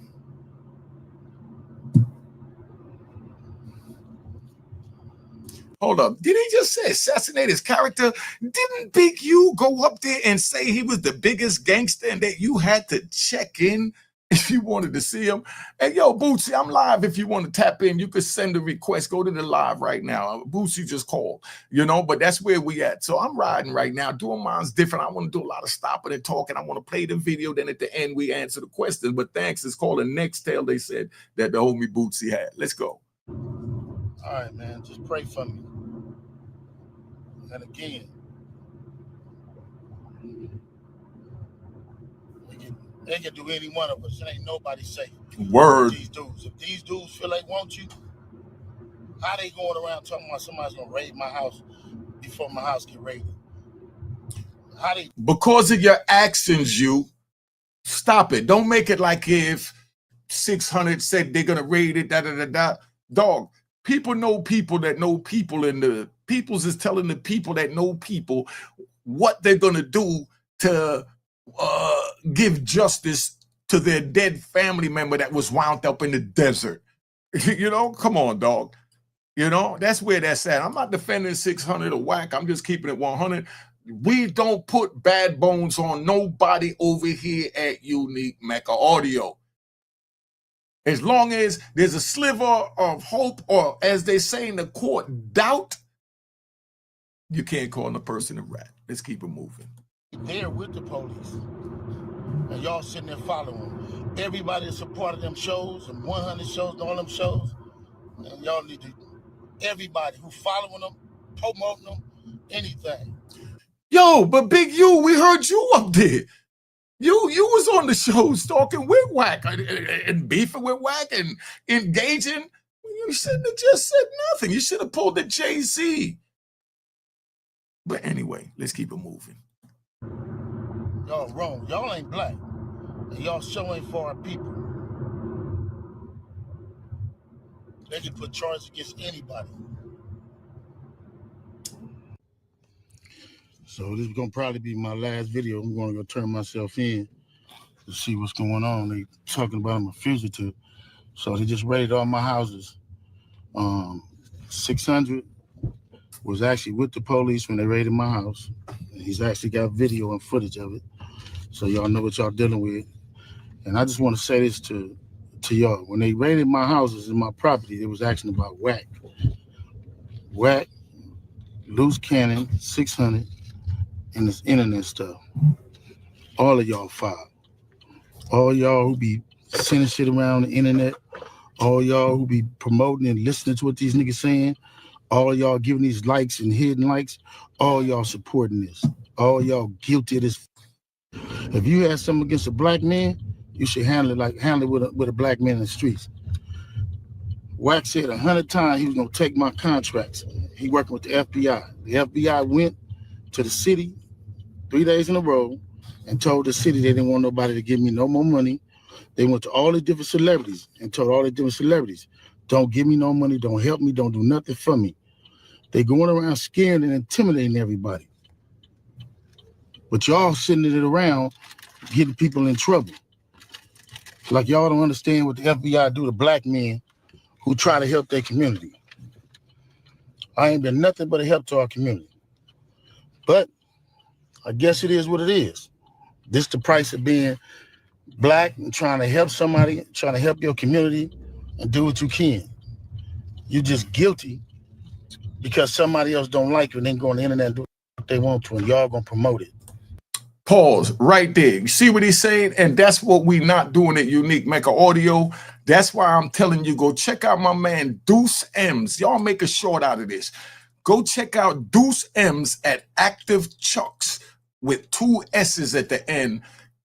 S1: Hold up. Did he just say assassinate his character? Didn't Big U go up there and say he was the biggest gangster and that you had to check in if you wanted to see him? Hey, yo, Bootsy, I'm live. If you want to tap in, you could send a request. Go to the live right now. Bootsy just called, but that's where we at. So I'm riding right now. Doing mine's different. I want to do a lot of stopping and talking. I want to play the video. Then at the end, we answer the question. But thanks. It's called a Nextel. They said that the homie Bootsy had. Let's go.
S2: All right, man. Just pray for me. And again, they can do any one of us. It ain't nobody safe.
S1: Word.
S2: If these dudes feel like want you, how they going around talking about somebody's gonna raid my house before my house get raided?
S1: Because of your actions, you stop it. Don't make it like if 600 said they're gonna raid it. Dog. People know people that know people, and the peoples is telling the people that know people what they're going to do to give justice to their dead family member that was wound up in the desert. Come on, dog. That's where that's at. I'm not defending 600 or whack. I'm just keeping it 100. We don't put bad bones on nobody over here at Unique Mega Audio. As long as there's a sliver of hope, or as they say in the court, doubt, you can't call a person a rat. Let's keep it moving.
S2: They're with the police. And y'all sitting there following them. Everybody that's a part of them shows, and 100 shows, and all them shows, and y'all need to, everybody who following them, promoting them, anything.
S1: Yo, but Big U, we heard you up there. You was on the show talking with Wack and beefing with Wack and engaging. You shouldn't have just said nothing. You should have pulled the Jay-Z. But anyway, let's keep it moving.
S2: Y'all wrong. Y'all ain't black. And y'all show ain't for our people. They can put charges against anybody. So this is gonna probably be my last video. I'm gonna go turn myself in to see what's going on. They talking about I'm a fugitive. So they just raided all my houses. 600 was actually with the police when they raided my house. And he's actually got video and footage of it. So y'all know what y'all dealing with. And I just want to say this to y'all. When they raided my houses and my property, it was asking about Wack. Wack, loose cannon, 600, and this internet stuff. All of y'all filed. All y'all who be sending shit around the internet, all y'all who be promoting and listening to what these niggas saying, all y'all giving these likes and hidden likes, all y'all supporting this. All y'all guilty of this. If you had something against a black man, you should handle it with a black man in the streets. Wack said 100 times he was gonna take my contracts. He working with the FBI. The FBI went to the city 3 days in a row and told the city they didn't want nobody to give me no more money. They went to all the different celebrities and told all the different celebrities, don't give me no money, don't help me, don't do nothing for me. They going around scaring and intimidating everybody. But y'all sitting it around getting people in trouble. Like y'all don't understand what the FBI do to black men who try to help their community. I ain't been nothing but a help to our community. But I guess it is what it is. This the price of being black and trying to help somebody, trying to help your community and do what you can. You're just guilty because somebody else don't like you and then go on the internet and do what they want to, and y'all gonna promote it.
S1: Pause right there. You see what he's saying? And that's what we not doing at Unique Maker Audio. That's why I'm telling you, go check out my man Deuce M's. Y'all make a short out of this. Go check out Deuce M's at Active Chucks with 2 S's at the end.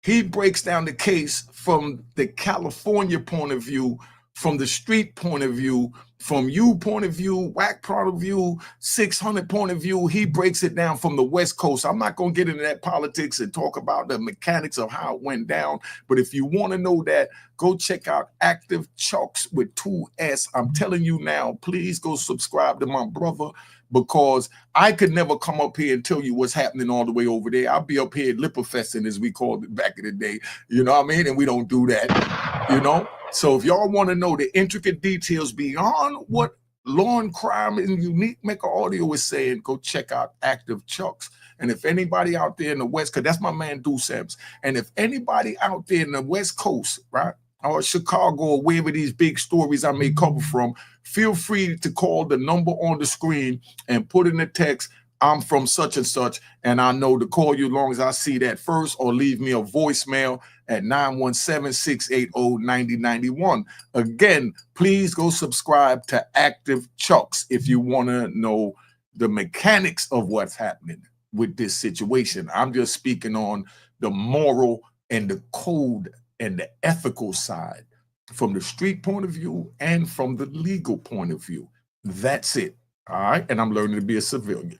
S1: He breaks down the case from the California point of view, from the street point of view, from you point of view, Wack point of view, 600 point of view. He breaks it down from the West Coast. I'm not going to get into that politics and talk about the mechanics of how it went down. But if you want to know that, go check out Active Chucks with 2 S. I'm telling you now, please go subscribe to my brother, because I could never come up here and tell you what's happening all the way over there. I'll be up here lipperfessing, as we called it back in the day. You know what I mean? And we don't do that, you know? So if y'all want to know the intricate details beyond what Law and Crime and Unique Maker Audio is saying, go check out Active Chucks. And if anybody out there in the West, because that's my man Deuce M's, and if anybody out there in the West Coast, right, or Chicago, or wherever these big stories I may cover from, feel free to call the number on the screen and put in the text, I'm from such and such, and I know to call you as long as I see that first, or leave me a voicemail at 917-680-9091. Again, please go subscribe to Active Chucks if you want to know the mechanics of what's happening with this situation. I'm just speaking on the moral and the code and the ethical side, from the street point of view and from the legal point of view. That's it. All right. And I'm learning to be a civilian.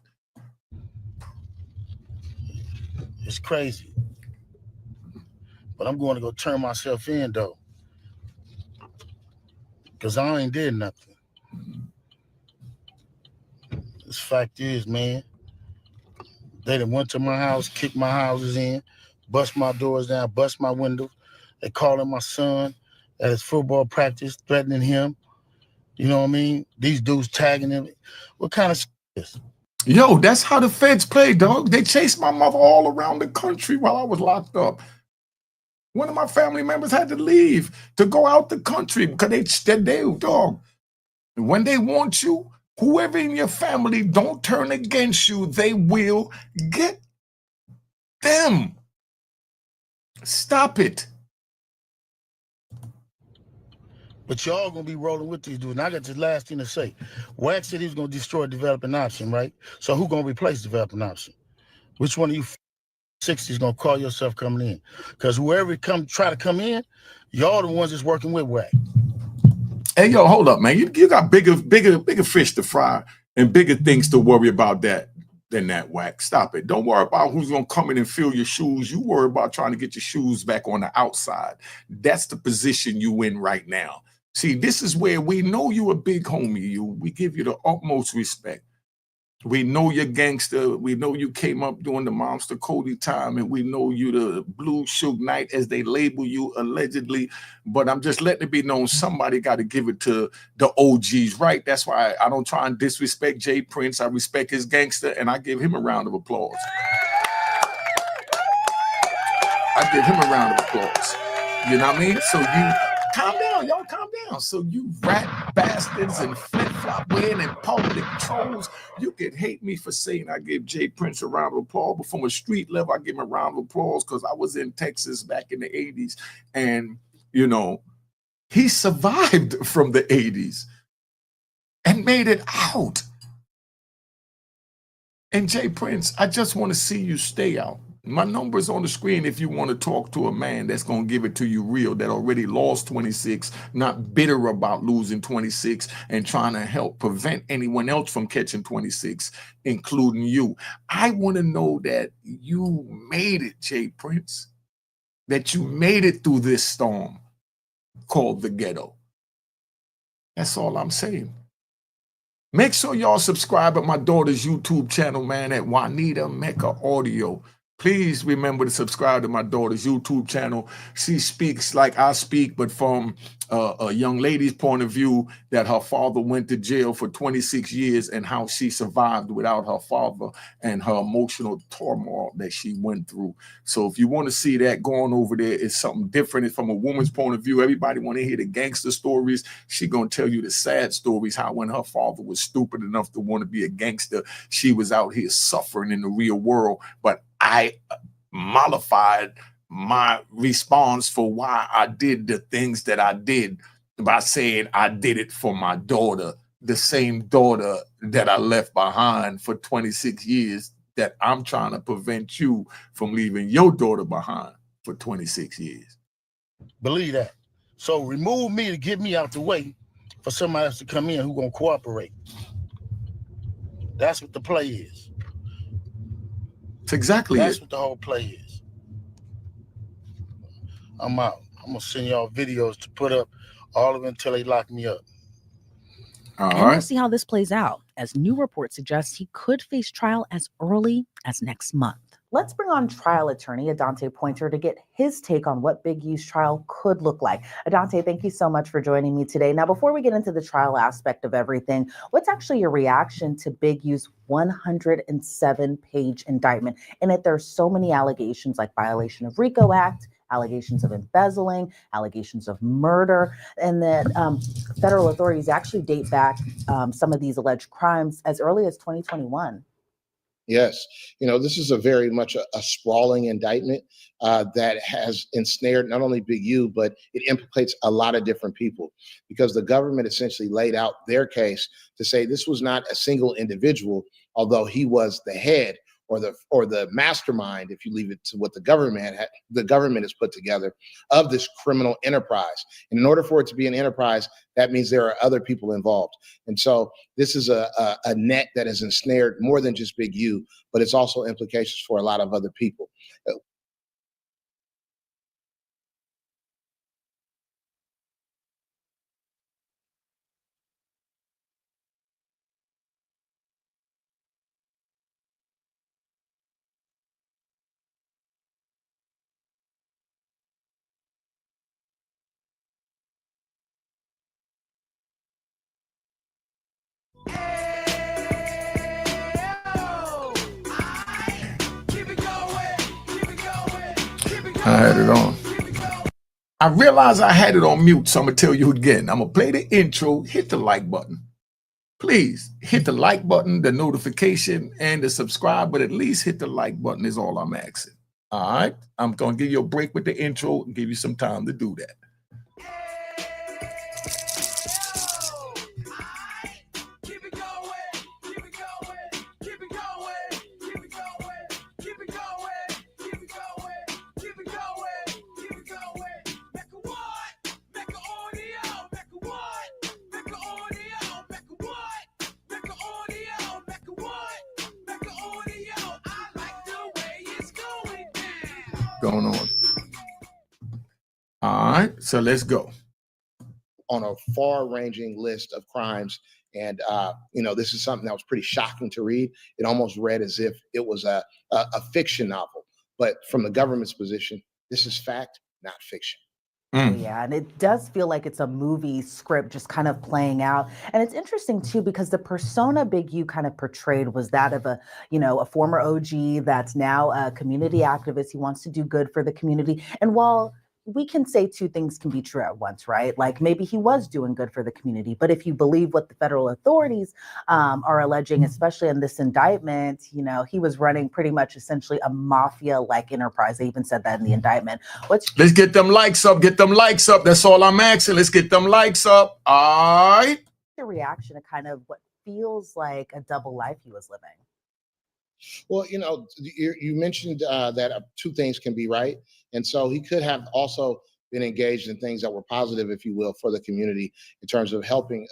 S2: It's crazy. But I'm going to go turn myself in, though, because I ain't did nothing. This fact is, man, they done went to my house, kicked my houses in, bust my doors down, bust my windows. They calling my son at his football practice, threatening him. You know what I mean? These dudes tagging him. What kind of shit is this?
S1: Yo, that's how the feds play, dog. They chased my mother all around the country while I was locked up. One of my family members had to leave to go out the country because they dog. When they want you, whoever in your family don't turn against you, they will get. them. Stop it.
S2: But y'all gonna be rolling with these dudes. And I got this last thing to say. Wax said he was gonna destroy developing option, right? So who gonna replace developing option? Which one of you 60s gonna call yourself coming in? Because whoever try to come in, y'all the ones that's working with Wax.
S1: Hey, yo, hold up, man. You got bigger fish to fry and bigger things to worry about than that, Wax. Stop it. Don't worry about who's gonna come in and fill your shoes. You worry about trying to get your shoes back on the outside. That's the position you in right now. See, this is where we know you a big homie. We give you the utmost respect. We know you're gangster. We know you came up during the Monster Cody time, and we know you the Blue Suge Knight, as they label you allegedly. But I'm just letting it be known, somebody got to give it to the OGs, right? That's why I don't try and disrespect Jay Prince. I respect his gangster, and I give him a round of applause. I give him a round of applause. You know what I mean? So you calm down, y'all, calm down. So you rat bastards and flip-flop wearing and public trolls, you can hate me for saying I give Jay Prince a round of applause, but from a street level, I give him a round of applause because I was in Texas back in the 80s. And, you know, he survived from the 80s and made it out. And Jay Prince, I just want to see you stay out. My number's on the screen if you want to talk to a man that's going to give it to you real, that already lost 26, not bitter about losing 26, and trying to help prevent anyone else from catching 26, including you. I want to know that you made it, Jay Prince, that you made it through this storm called the ghetto. That's all I'm saying. Make sure y'all subscribe at my daughter's YouTube channel, man, at Juanita Mecca Audio. Please remember to subscribe to my daughter's YouTube channel. She speaks like I speak, but from a young lady's point of view, that her father went to jail for 26 years and how she survived without her father and her emotional turmoil that she went through. So if you want to see that, going over there is something different. It's from a woman's point of view. Everybody want to hear the gangster stories. She going to tell you the sad stories, how when her father was stupid enough to want to be a gangster, she was out here suffering in the real world. But I mollified my response for why I did the things that I did by saying I did it for my daughter, the same daughter that I left behind for 26 years, that I'm trying to prevent you from leaving your daughter behind for 26 years.
S2: Believe that. So remove me to get me out the way for somebody else to come in who gonna cooperate. That's what the play is.
S1: It's exactly
S2: That's
S1: it.
S2: what the whole play is. I'm out. I'm gonna send y'all videos to put up, all of them until they lock me up.
S1: All
S3: And
S1: right.
S3: we'll see how this plays out, as new reports suggest he could face trial as early as next month. Let's bring on trial attorney Adante Pointer to get his take on what Big U's trial could look like. Adante, thank you so much for joining me today. Now, before we get into the trial aspect of everything, what's actually your reaction to Big U's 107-page indictment? In it, there's so many allegations like violation of RICO Act, allegations of embezzling, allegations of murder, and that federal authorities actually date back some of these alleged crimes as early as 2021.
S4: Yes, this is a very much a sprawling indictment that has ensnared not only Big U, but it implicates a lot of different people, because the government essentially laid out their case to say this was not a single individual, although he was the head or the mastermind, if you leave it to what the government has put together, of this criminal enterprise. And in order for it to be an enterprise, that means there are other people involved. And so this is a net that has ensnared more than just Big U, but it's also implications for a lot of other people.
S1: I had it on. I realized I had it on mute, so I'm going to tell you again. I'm going to play the intro, hit the like button. Please hit the like button, the notification, and the subscribe, but at least hit the like button is all I'm asking. All right, I'm gonna give you a break with the intro and give you some time to do that. Going on. All right, so let's go.
S4: On a far-ranging list of crimes. And, this is something that was pretty shocking to read. It almost read as if it was a fiction novel. But from the government's position, this is fact, not fiction.
S3: Yeah, and it does feel like it's a movie script just kind of playing out. And it's interesting too, because the persona Big U kind of portrayed was that of a former OG that's now a community activist. He wants to do good for the community. And while we can say two things can be true at once, right? Like maybe he was doing good for the community, but if you believe what the federal authorities are alleging, especially in this indictment, he was running pretty much essentially a mafia-like enterprise. They even said that in the indictment.
S1: Let's get them likes up. Get them likes up. That's all I'm asking. Let's get them likes up. All right.
S3: Your reaction to kind of what feels like a double life he was living.
S4: Well, you mentioned that two things can be right. And so he could have also been engaged in things that were positive, if you will, for the community in terms of helping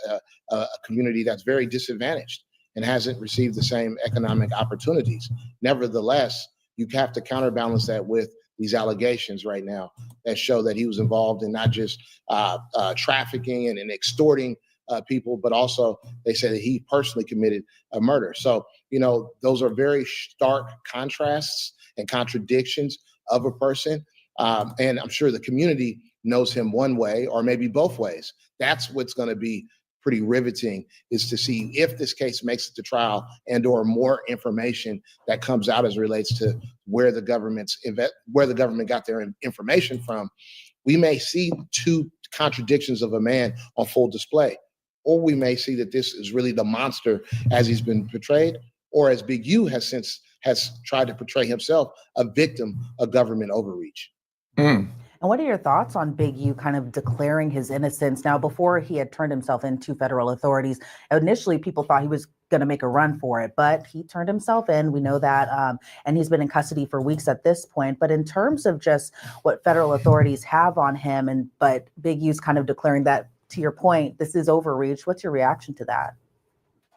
S4: a community that's very disadvantaged and hasn't received the same economic opportunities. Nevertheless, you have to counterbalance that with these allegations right now that show that he was involved in not just trafficking and extorting people, but also they say that he personally committed a murder. So, those are very stark contrasts and contradictions of a person. And I'm sure the community knows him one way or maybe both ways. That's what's going to be pretty riveting, is to see if this case makes it to trial and or more information that comes out as relates to where the government got their information from. We may see two contradictions of a man on full display, or we may see that this is really the monster as he's been portrayed, or as Big U has tried to portray himself, a victim of government overreach.
S3: And what are your thoughts on Big U kind of declaring his innocence? Now, before he had turned himself in to federal authorities, initially people thought he was going to make a run for it, but he turned himself in. We know that, and he's been in custody for weeks at this point. But in terms of just what federal authorities have on him, but Big U's kind of declaring that, to your point, this is overreach. What's your reaction to that?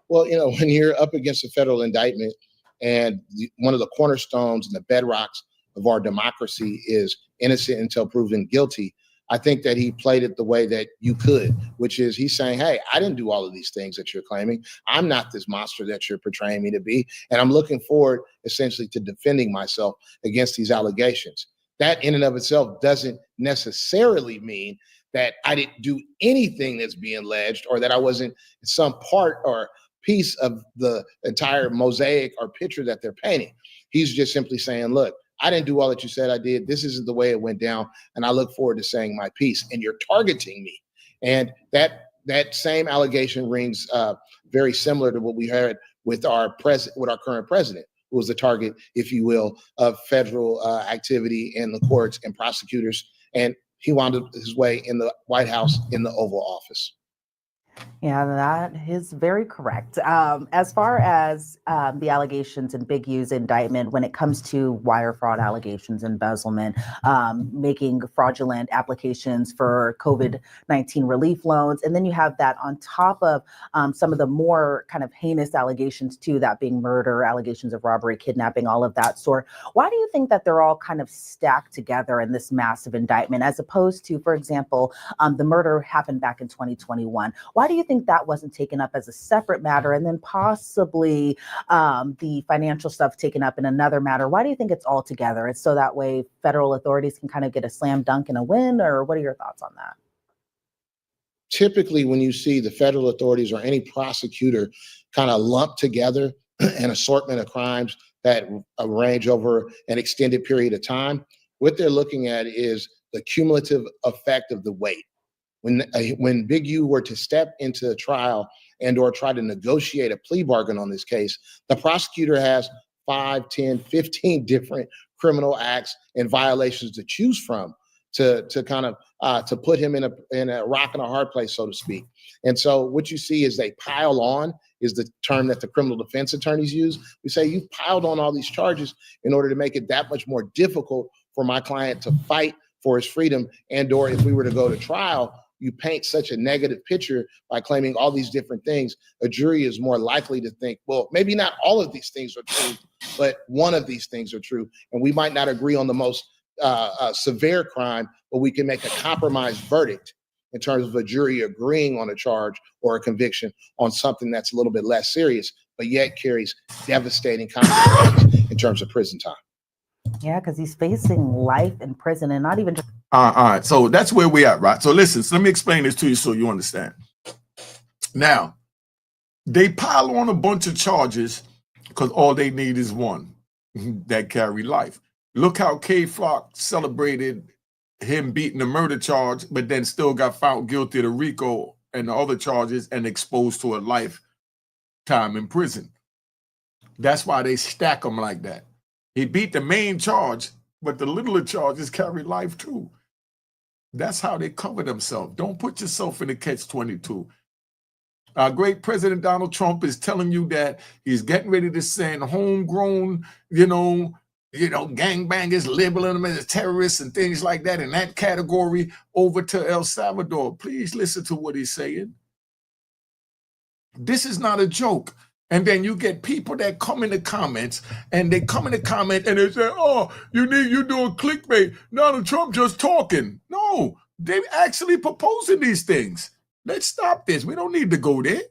S4: Well, when you're up against a federal indictment and one of the cornerstones and the bedrocks of our democracy is innocent until proven guilty, I think that he played it the way that you could, which is he's saying, hey, I didn't do all of these things that you're claiming. I'm not this monster that you're portraying me to be. And I'm looking forward essentially to defending myself against these allegations. That in and of itself doesn't necessarily mean that I didn't do anything that's being alleged, or that I wasn't some part or piece of the entire mosaic or picture that they're painting. He's just simply saying, look, I didn't do all that you said I did. This isn't the way it went down. And I look forward to saying my piece. And you're targeting me. And that same allegation rings very similar to what we heard with our current president, who was the target, if you will, of federal activity in the courts and prosecutors. And he wound up his way in the White House in the Oval Office.
S3: Yeah, that is very correct. As far as the allegations in Big U's indictment, when it comes to wire fraud allegations, embezzlement, making fraudulent applications for COVID-19 relief loans, and then you have that on top of some of the more kind of heinous allegations too, that being murder, allegations of robbery, kidnapping, all of that sort. Why do you think that they're all kind of stacked together in this massive indictment, as opposed to, for example, the murder happened back in 2021? Why do you think that wasn't taken up as a separate matter, and then possibly the financial stuff taken up in another matter? Why do you think it's all together? It's so that way federal authorities can kind of get a slam dunk and a win, or what are your thoughts on that?
S4: Typically, when you see the federal authorities or any prosecutor kind of lump together an assortment of crimes that range over an extended period of time, what they're looking at is the cumulative effect of the weight. When Big U were to step into a trial and or try to negotiate a plea bargain on this case, the prosecutor has 5, 10, 15 different criminal acts and violations to choose from to kind of to put him in a rock and a hard place, so to speak. And so what you see is they pile on, is the term that the criminal defense attorneys use. We say, you've piled on all these charges in order to make it that much more difficult for my client to fight for his freedom, and or if we were to go to trial, you paint such a negative picture by claiming all these different things. A jury is more likely to think, well, maybe not all of these things are true, but one of these things are true. And we might not agree on the most severe crime, but we can make a compromised verdict in terms of a jury agreeing on a charge or a conviction on something that's a little bit less serious, but yet carries devastating consequences in terms of prison time.
S3: Yeah, because he's facing life in prison, and not even just.
S1: All right, so that's where we at, right? So listen, so let me explain this to you so you understand. Now, they pile on a bunch of charges because all they need is one that carry life. Look how K Flock celebrated him beating the murder charge, but then still got found guilty of the RICO and the other charges and exposed to a lifetime in prison. That's why they stack them like that. He beat the main charge, but the littler charges carry life too. That's how they cover themselves. Don't put yourself in a catch-22. Our great President Donald Trump is telling you that he's getting ready to send homegrown, gangbangers, labeling them as terrorists and things like that in that category over to El Salvador. Please listen to what he's saying. This is not a joke. And then you get people that come in the comments and they say, oh, you're doing clickbait. Donald Trump just talking. No, they're actually proposing these things. Let's stop this. We don't need to go there.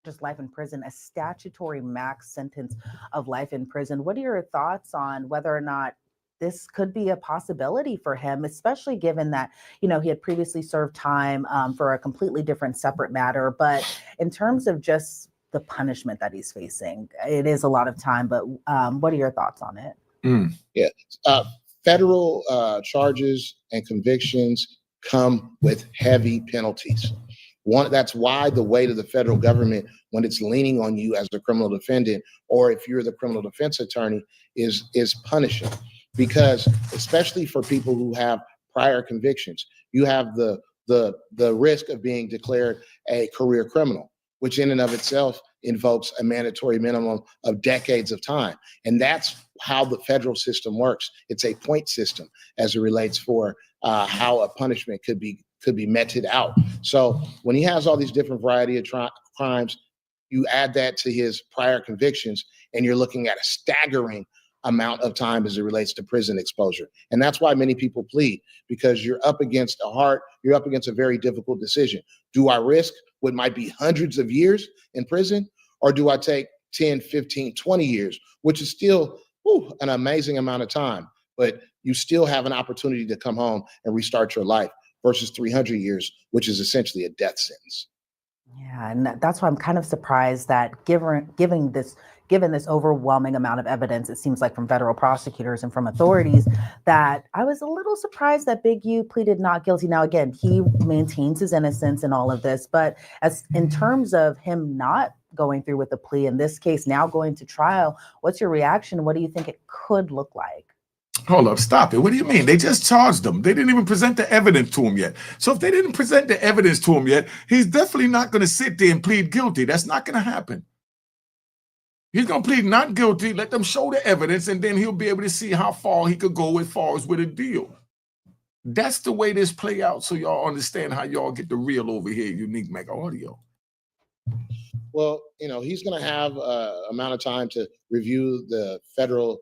S3: Just life in prison, a statutory max sentence of life in prison. What are your thoughts on whether or not this could be a possibility for him, especially given that, he had previously served time for a completely different separate matter. But in terms of just the punishment that he's facing, it is a lot of time. But what are your thoughts on it?
S4: Yeah. Federal charges and convictions come with heavy penalties. That's why the weight of the federal government, when it's leaning on you as a criminal defendant, or if you're the criminal defense attorney, is punishing. Because especially for people who have prior convictions, you have the risk of being declared a career criminal, which in and of itself invokes a mandatory minimum of decades of time. And that's how the federal system works. It's a point system as it relates for how a punishment could be meted out. So when he has all these different variety of crimes, you add that to his prior convictions, and you're looking at a staggering amount of time as it relates to prison exposure. And that's why many people plead, because you're up against a very difficult decision. Do I risk what might be hundreds of years in prison, or do I take 10, 15, 20 years, which is still an amazing amount of time, but you still have an opportunity to come home and restart your life, versus 300 years, which is essentially a death sentence.
S3: Yeah, and that's why I'm kind of surprised that given this overwhelming amount of evidence, it seems like from federal prosecutors and from authorities, that I was a little surprised that Big U pleaded not guilty. Now, again, he maintains his innocence in all of this, but as in terms of him not going through with the plea, in this case, now going to trial, what's your reaction? What do you think it could look like?
S1: Hold up, stop it. What do you mean? They just charged him. They didn't even present the evidence to him yet. So if they didn't present the evidence to him yet, he's definitely not going to sit there and plead guilty. That's not going to happen. He's going to plead not guilty, let them show the evidence, and then he'll be able to see how far he could go as far as with a deal. That's the way this play out, so y'all understand how y'all get the real over here, Unique Mega Audio.
S4: Well, he's going to have amount of time to review the federal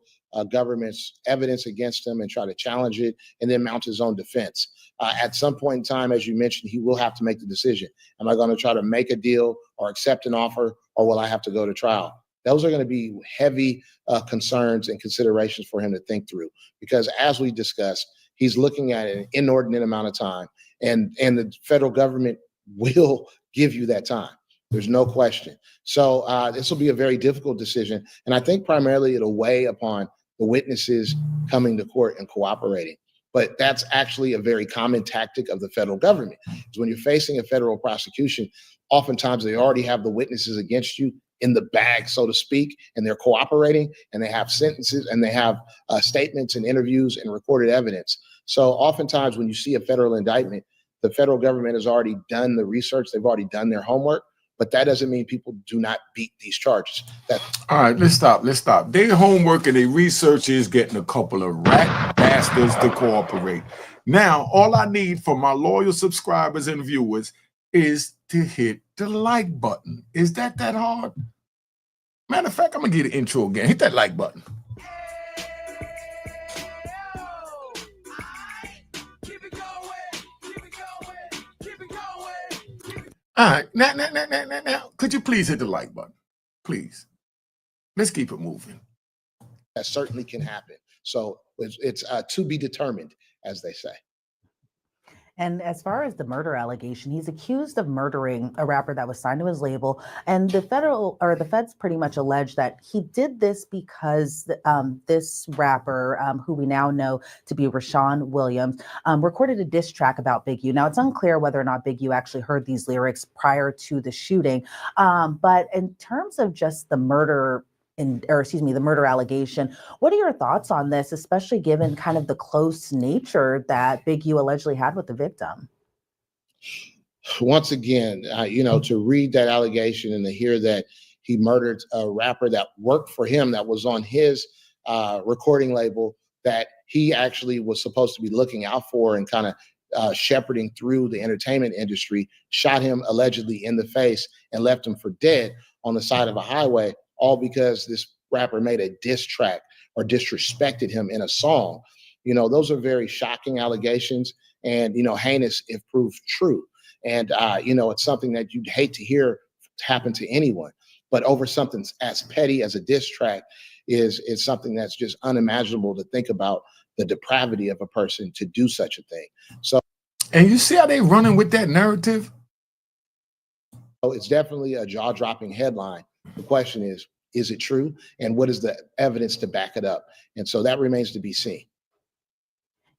S4: government's evidence against him and try to challenge it, and then mount his own defense. At some point in time, as you mentioned, he will have to make the decision. Am I going to try to make a deal or accept an offer, or will I have to go to trial? Those are going to be heavy concerns and considerations for him to think through, because as we discussed, he's looking at an inordinate amount of time, and the federal government will give you that time. There's no question. So this will be a very difficult decision. And I think primarily it'll weigh upon the witnesses coming to court and cooperating. But that's actually a very common tactic of the federal government. Is when you're facing a federal prosecution, oftentimes they already have the witnesses against you in the bag, so to speak, and they're cooperating, and they have sentences, and they have statements and interviews and recorded evidence. So oftentimes when you see a federal indictment, the federal government has already done the research, they've already done their homework, but that doesn't mean people do not beat these charges.
S1: All right, let's stop. Their homework and their research is getting a couple of rat bastards to cooperate. Now, all I need for my loyal subscribers and viewers is to hit the like button. Is that hard? Matter of fact, I'm gonna get an intro again. Hit that like button. All right, now, could you please hit the like button? Please. Let's keep it moving.
S4: That certainly can happen. So it's to be determined, as they say.
S3: And as far as the murder allegation, he's accused of murdering a rapper that was signed to his label. And the feds pretty much allege that he did this because this rapper, who we now know to be Rashawn Williams, recorded a diss track about Big U. Now, it's unclear whether or not Big U actually heard these lyrics prior to the shooting. But in terms of just the murder the murder allegation. What are your thoughts on this, especially given kind of the close nature that Big U allegedly had with the victim?
S4: Once again, to read that allegation and to hear that he murdered a rapper that worked for him, that was on his recording label, that he actually was supposed to be looking out for and kind of shepherding through the entertainment industry, shot him allegedly in the face and left him for dead on the side of a highway, all because this rapper made a diss track or disrespected him in a song. Those are very shocking allegations and, heinous if proved true. And, it's something that you'd hate to hear happen to anyone. But over something as petty as a diss track is something that's just unimaginable to think about, the depravity of a person to do such a thing. So,
S1: and you see how they running with that narrative?
S4: It's definitely a jaw-dropping headline. The question is it true? And what is the evidence to back it up? And so that remains to be seen.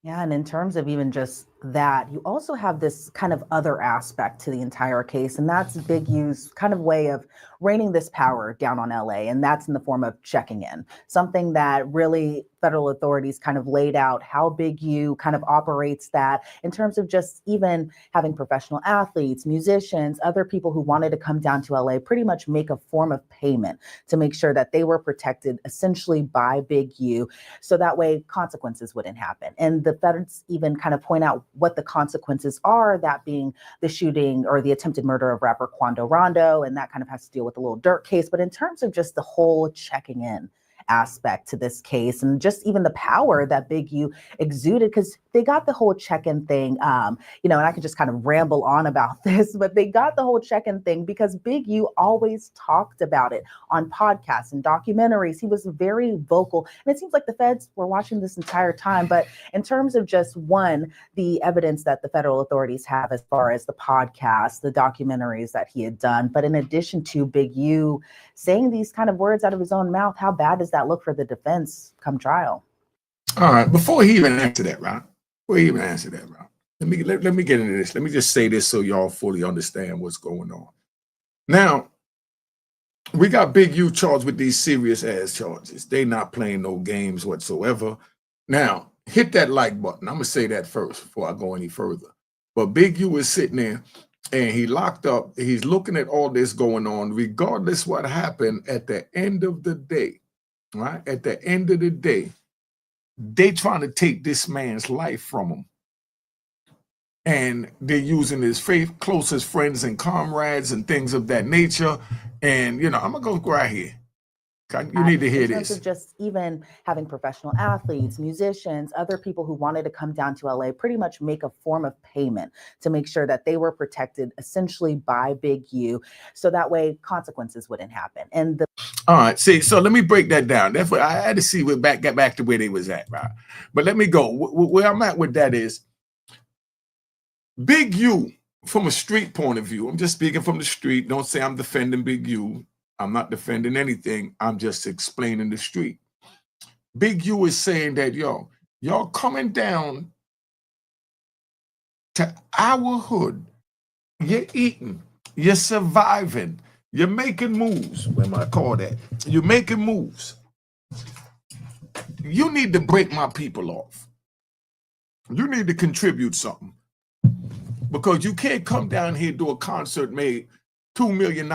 S3: Yeah, and in terms of even just that, you also have this kind of other aspect to the entire case, and that's Big U's kind of way of raining this power down on LA, and that's in the form of checking in, something that really federal authorities kind of laid out how Big U kind of operates that in terms of just even having professional athletes, musicians, other people who wanted to come down to LA pretty much make a form of payment to make sure that they were protected essentially by Big U, so that way consequences wouldn't happen. And the feds even kind of point out what the consequences are, that being the shooting or the attempted murder of rapper Quando Rondo, and that kind of has to deal with the Lil Durk case. But in terms of just the whole checking in aspect to this case and just even the power that Big U exuded, because they got the whole check-in thing, and I could just kind of ramble on about this, but they got the whole check-in thing because Big U always talked about it on podcasts and documentaries. He was very vocal, and it seems like the feds were watching this entire time. But in terms of just the evidence that the federal authorities have as far as the podcasts, the documentaries that he had done, but in addition to Big U saying these kind of words out of his own mouth, how bad does that look for the defense come trial?
S1: All right, before he even answer that, right? Let me get into this. Let me just say this so y'all fully understand what's going on. Now, we got Big U charged with these serious ass charges. They not playing no games whatsoever. Now, hit that like button. I'm gonna say that first before I go any further. But Big U is sitting there and he locked up. He's looking at all this going on, regardless what happened at the end of the day, right? At the end of the day, they trying to take this man's life from him. And they're using his closest friends and comrades and things of that nature. And, I'm going to go right here. You need to hear
S3: in terms
S1: this.
S3: of just even having professional athletes, musicians, other people who wanted to come down to LA pretty much make a form of payment to make sure that they were protected essentially by Big U, so that way consequences wouldn't happen. And
S1: all right, see, so let me break that down. That's what I had to see. Get back to where they was at, right? But let me go. Where I'm at with that is Big U from a street point of view. I'm just speaking from the street. Don't say I'm defending Big U. I'm not defending anything. I'm just explaining the street. Big U is saying that, y'all coming down to our hood. You're eating. You're surviving. You're making moves. Where am I call that? You're making moves. You need to break my people off. You need to contribute something. Because you can't come down here, do a concert, made $2 million,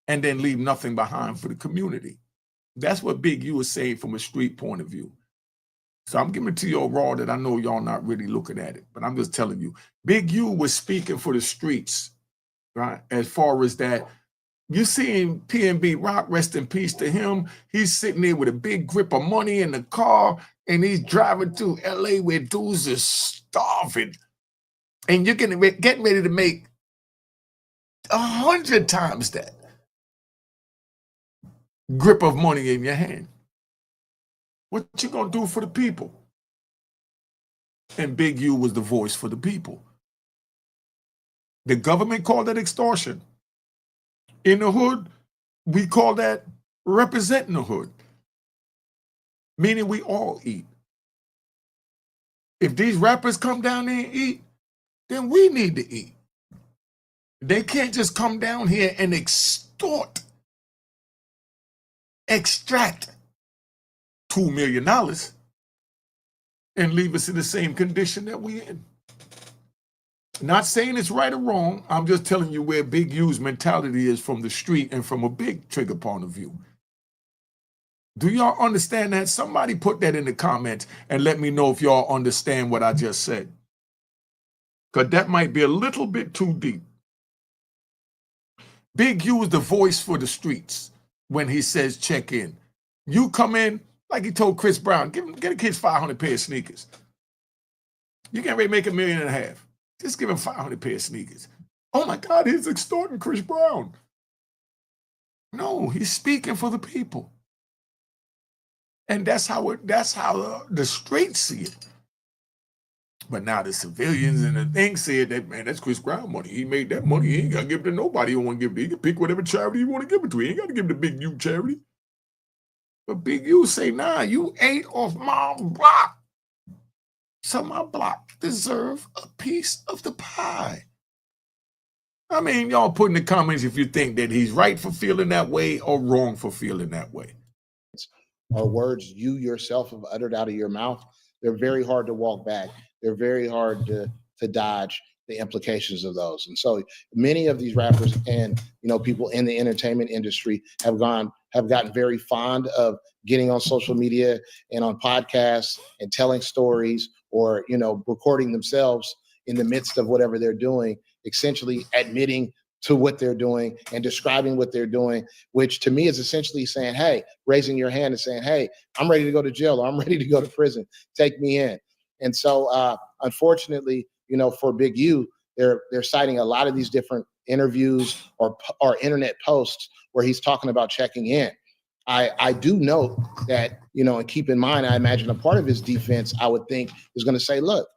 S1: and then leave nothing behind for the community. That's what Big U is saying from a street point of view. So I'm giving it to you raw that I know y'all not really looking at it, but I'm just telling you. Big U was speaking for the streets, right? As far as that, you seeing PNB Rock, rest in peace to him. He's sitting there with a big grip of money in the car, and he's driving through LA where dudes are starving. And you're getting ready to make 100 times that grip of money in your hand. What you gonna do for the people? And Big U was the voice for the people. The government called that extortion. In the hood, we call that representing the hood, meaning we all eat. If these rappers come down there and eat, then we need to eat. They can't just come down here and extract $2 million and leave us in the same condition that we're in. Not saying it's right or wrong. I'm just telling you where Big U's mentality is from the street and from a big trigger point of view. Do y'all understand that? Somebody put that in the comments and let me know if y'all understand what I just said. Because that might be a little bit too deep. Big U is the voice for the streets when he says check in. You come in, like he told Chris Brown, get the kids 500 pair of sneakers. You can't really make $1.5 million. Just give him 500 pair of sneakers. Oh my God, he's extorting Chris Brown. No, he's speaking for the people. And that's how the streets see it. But now the civilians and the things said that, man, that's Chris Brown money. He made that money. He ain't got to give it to nobody. He don't want to give it. He can pick whatever charity you want to give it to. He ain't got to give it to Big U charity. But Big U say, nah, you ate off my block. So my block deserve a piece of the pie. I mean, y'all put in the comments if you think that he's right for feeling that way or wrong for feeling that way.
S4: Or words you yourself have uttered out of your mouth, they're very hard to walk back. They're very hard to dodge the implications of those. And so many of these rappers and people in the entertainment industry have gotten very fond of getting on social media and on podcasts and telling stories or recording themselves in the midst of whatever they're doing, essentially admitting to what they're doing and describing what they're doing, which to me is essentially saying, hey, raising your hand and saying, hey, I'm ready to go to jail or I'm ready to go to prison. Take me in. And so unfortunately, for Big U, they're citing a lot of these different interviews or internet posts where he's talking about checking in. I do note that, and keep in mind, I imagine a part of his defense, I would think, is going to say, look,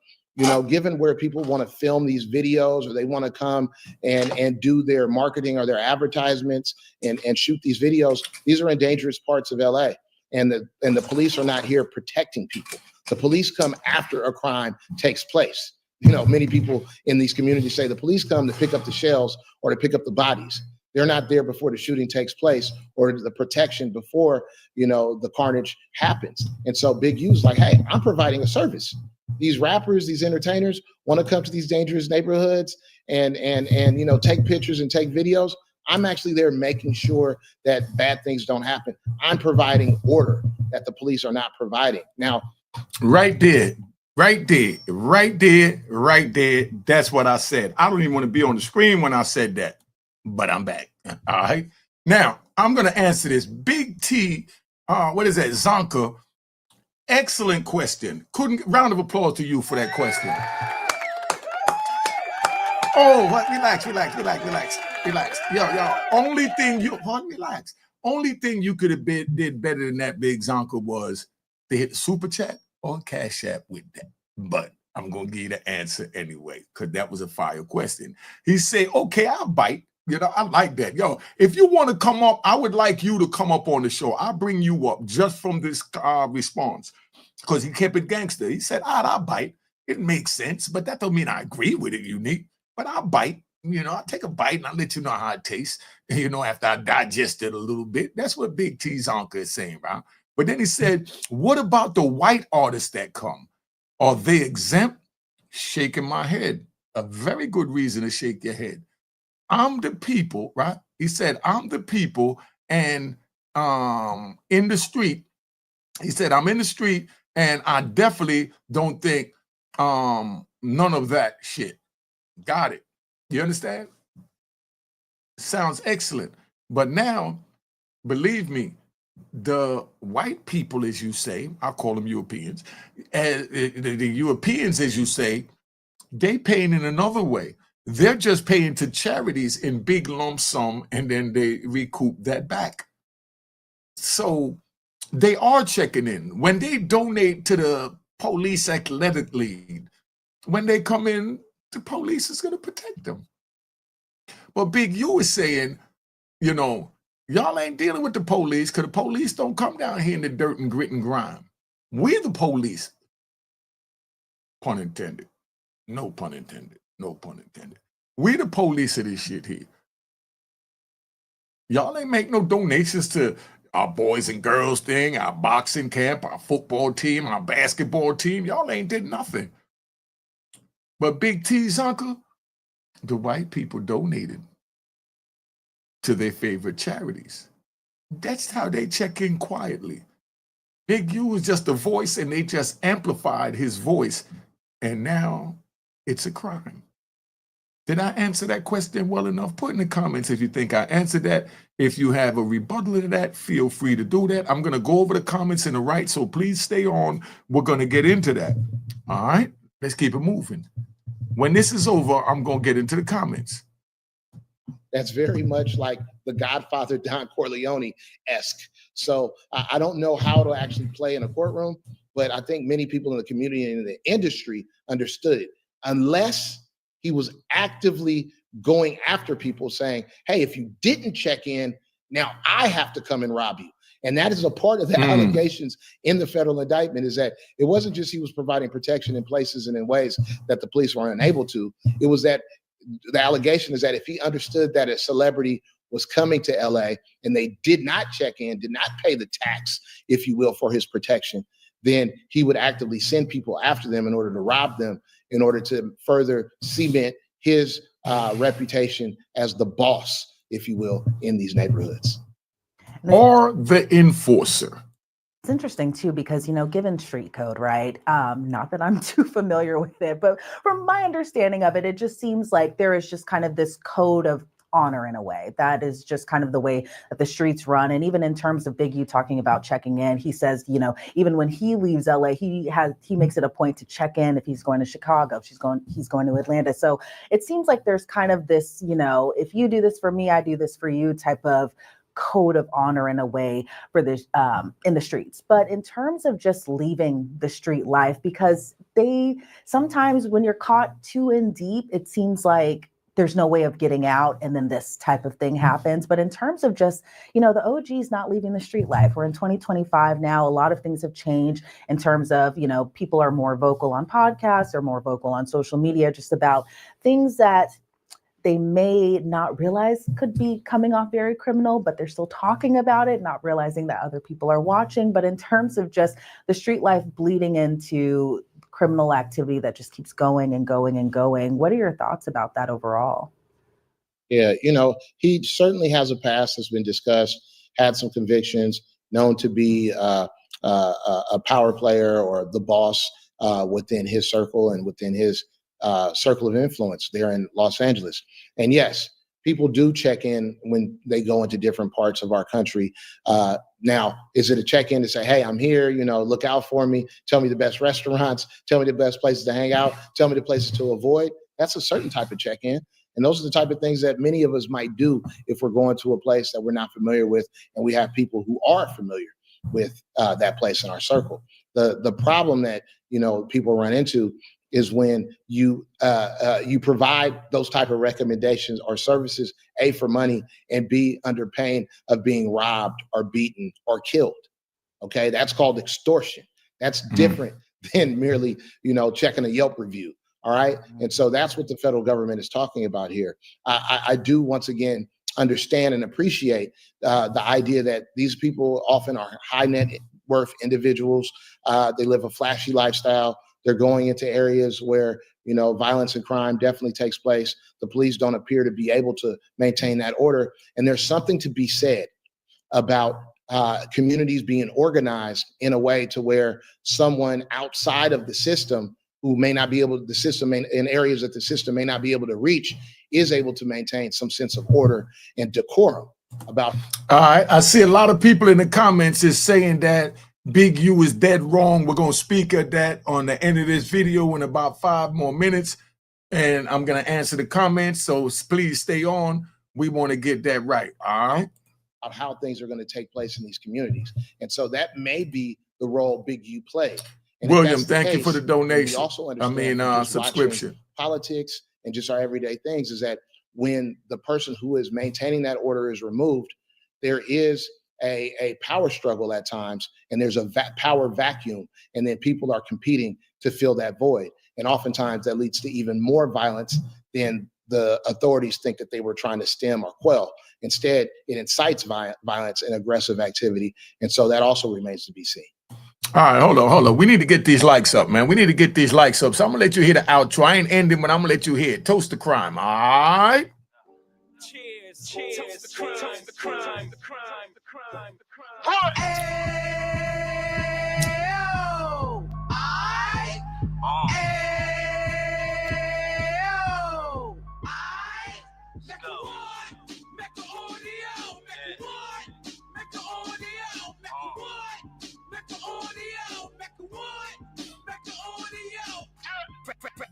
S4: given where people want to film these videos or they want to come and do their marketing or their advertisements and shoot these videos, these are in dangerous parts of LA. And the police are not here protecting people. The police come after a crime takes place. Many people in these communities say the police come to pick up the shells or to pick up the bodies. They're not there before the shooting takes place or the protection before, the carnage happens. And so Big U's like, hey, I'm providing a service. These rappers, these entertainers want to come to these dangerous neighborhoods and take pictures and take videos. I'm actually there making sure that bad things don't happen. I'm providing order that the police are not providing. Now,
S1: right there. That's what I said. I don't even want to be on the screen when I said that, but I'm back. All right. Now, I'm going to answer this. Big T, what is that? Zonka. Excellent question. Round of applause to you for that question. Oh, what? Relax. Yo. Only thing you could have did better than that, Big Zonka, was to hit the super chat or Cash App with that. But I'm going to give you the answer anyway, because that was a fire question. He said, okay, I'll bite. I like that. Yo, if you want to come up, I would like you to come up on the show. I'll bring you up just from this response, because he kept it gangster. He said, I'll bite. It makes sense, but that don't mean I agree with it, Unique. But I'll bite. I'll take a bite and I'll let you know how it tastes, after I digest it a little bit. That's what Big T's uncle is saying, right? But then he said, what about the white artists that come? Are they exempt? Shaking my head. A very good reason to shake your head. I'm the people, right? He said, I'm the people, and in the street, he said, I'm in the street, and I definitely don't think none of that shit. Got it. You understand? Sounds excellent. But now, believe me, the white people, as you say, I call them Europeans, the Europeans, as you say, they paying in another way. They're just paying to charities in big lump sum, and then they recoup that back. So they are checking in. When they donate to the police athletic league, when they come in, the police is going to protect them. But Big U is saying, y'all ain't dealing with the police because the police don't come down here in the dirt and grit and grime. We're the police. Pun intended. No pun intended. No pun intended. We the police of this shit here. Y'all ain't make no donations to our boys and girls thing, our boxing camp, our football team, our basketball team. Y'all ain't did nothing. But Big T's uncle, the white people donated to their favorite charities. That's how they check in quietly. Big U was just a voice, and they just amplified his voice. And now it's a crime. Did I answer that question well enough? Put in the comments if you think I answered that. If you have a rebuttal to that, feel free to do that. I'm going to go over the comments in the right, so please stay on. We're going to get into that. All right? Let's keep it moving. When this is over, I'm going to get into the comments.
S4: That's very much like the Godfather Don Corleone-esque. So I don't know how it'll actually play in a courtroom, but I think many people in the community and in the industry understood it. Unless he was actively going after people saying, hey, if you didn't check in, now I have to come and rob you. And that is a part of the allegations in the federal indictment, is that it wasn't just he was providing protection in places and in ways that the police were unable to. It was that the allegation is that if he understood that a celebrity was coming to LA and they did not check in, did not pay the tax, if you will, for his protection, then he would actively send people after them in order to rob them, in order to further cement his reputation as the boss, if you will, in these neighborhoods.
S1: Or the enforcer.
S3: It's interesting too, because, given street code, right? Not that I'm too familiar with it, but from my understanding of it, it just seems like there is just kind of this code of honor in a way. That is just kind of the way that the streets run. And even in terms of Big U talking about checking in, he says, even when he leaves LA, he makes it a point to check in if he's going to Chicago, if he's going to Atlanta. So it seems like there's kind of this, if you do this for me, I do this for you type of code of honor in a way for this in the streets. But in terms of just leaving the street life, because they sometimes when you're caught too in deep, it seems like there's no way of getting out, and then this type of thing happens. But in terms of just, the OG's not leaving the street life. We're in 2025 now. A lot of things have changed in terms of, people are more vocal on podcasts or more vocal on social media, just about things that they may not realize could be coming off very criminal, but they're still talking about it, not realizing that other people are watching. But in terms of just the street life bleeding into criminal activity that just keeps going and going and going, what are your thoughts about that overall?
S4: Yeah, he certainly has a past that's been discussed, had some convictions, known to be a power player or the boss within his circle and within his circle of influence there in Los Angeles. And yes, people do check in when they go into different parts of our country. Now, is it a check-in to say, hey, I'm here, look out for me, tell me the best restaurants, tell me the best places to hang out, tell me the places to avoid? That's a certain type of check-in. And those are the type of things that many of us might do if we're going to a place that we're not familiar with, and we have people who are familiar with that place in our circle. The problem that, people run into is when you provide those type of recommendations or services, A, for money, and B, under pain of being robbed or beaten or killed. Okay, that's called extortion. That's different than merely, checking a Yelp review All right. And so that's what the federal government is talking about here. I do, once again, understand and appreciate the idea that these people often are high net worth individuals. They live a flashy lifestyle. They're going into areas where, you know, violence and crime definitely takes place. The police don't appear to be able to maintain that order. And there's something to be said about communities being organized in a way to where someone outside of the system who may not be able, the system in areas that the system may not be able to reach, is able to maintain some sense of order and decorum about.
S1: All right, I see a lot of people in the comments is saying that Big U is dead wrong. We're going to speak at that on the end of this video in about 5 more minutes. And I'm going to answer the comments. So please stay on. We want to get that right. All right.
S4: About how things are going to take place in these communities. And so that may be the role Big U played. And
S1: William, thank you for the donation.
S4: We also understand
S1: subscription.
S4: Politics and just our everyday things is that when the person who is maintaining that order is removed, there is a power struggle at times, and there's a power vacuum, and then people are competing to fill that void. And oftentimes that leads to even more violence than the authorities think that they were trying to stem or quell. Instead, it incites violence and aggressive activity. And so that also remains to be seen.
S1: All right, hold on. We need to get these likes up, man. We need to get these likes up. So I'm gonna let you hear the outro. I ain't ending, but I'm gonna let you hear it. Toast the crime. All right.
S5: Cheers, cheers, toast the crime, the crime, the crime, the crime, the crime.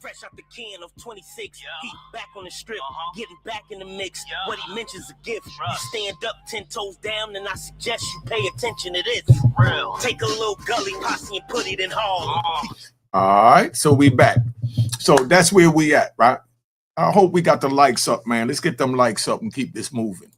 S6: Fresh out the can of 26, he back on the strip, getting back in the mix. What he mentions a gift. You stand up 10 toes down, and I suggest you pay attention to this. Real. Take a little gully posse and put it in Harlem.
S1: All right, so we back. So that's where we at, right? I hope we got the likes up, man. Let's get them likes up and keep this moving.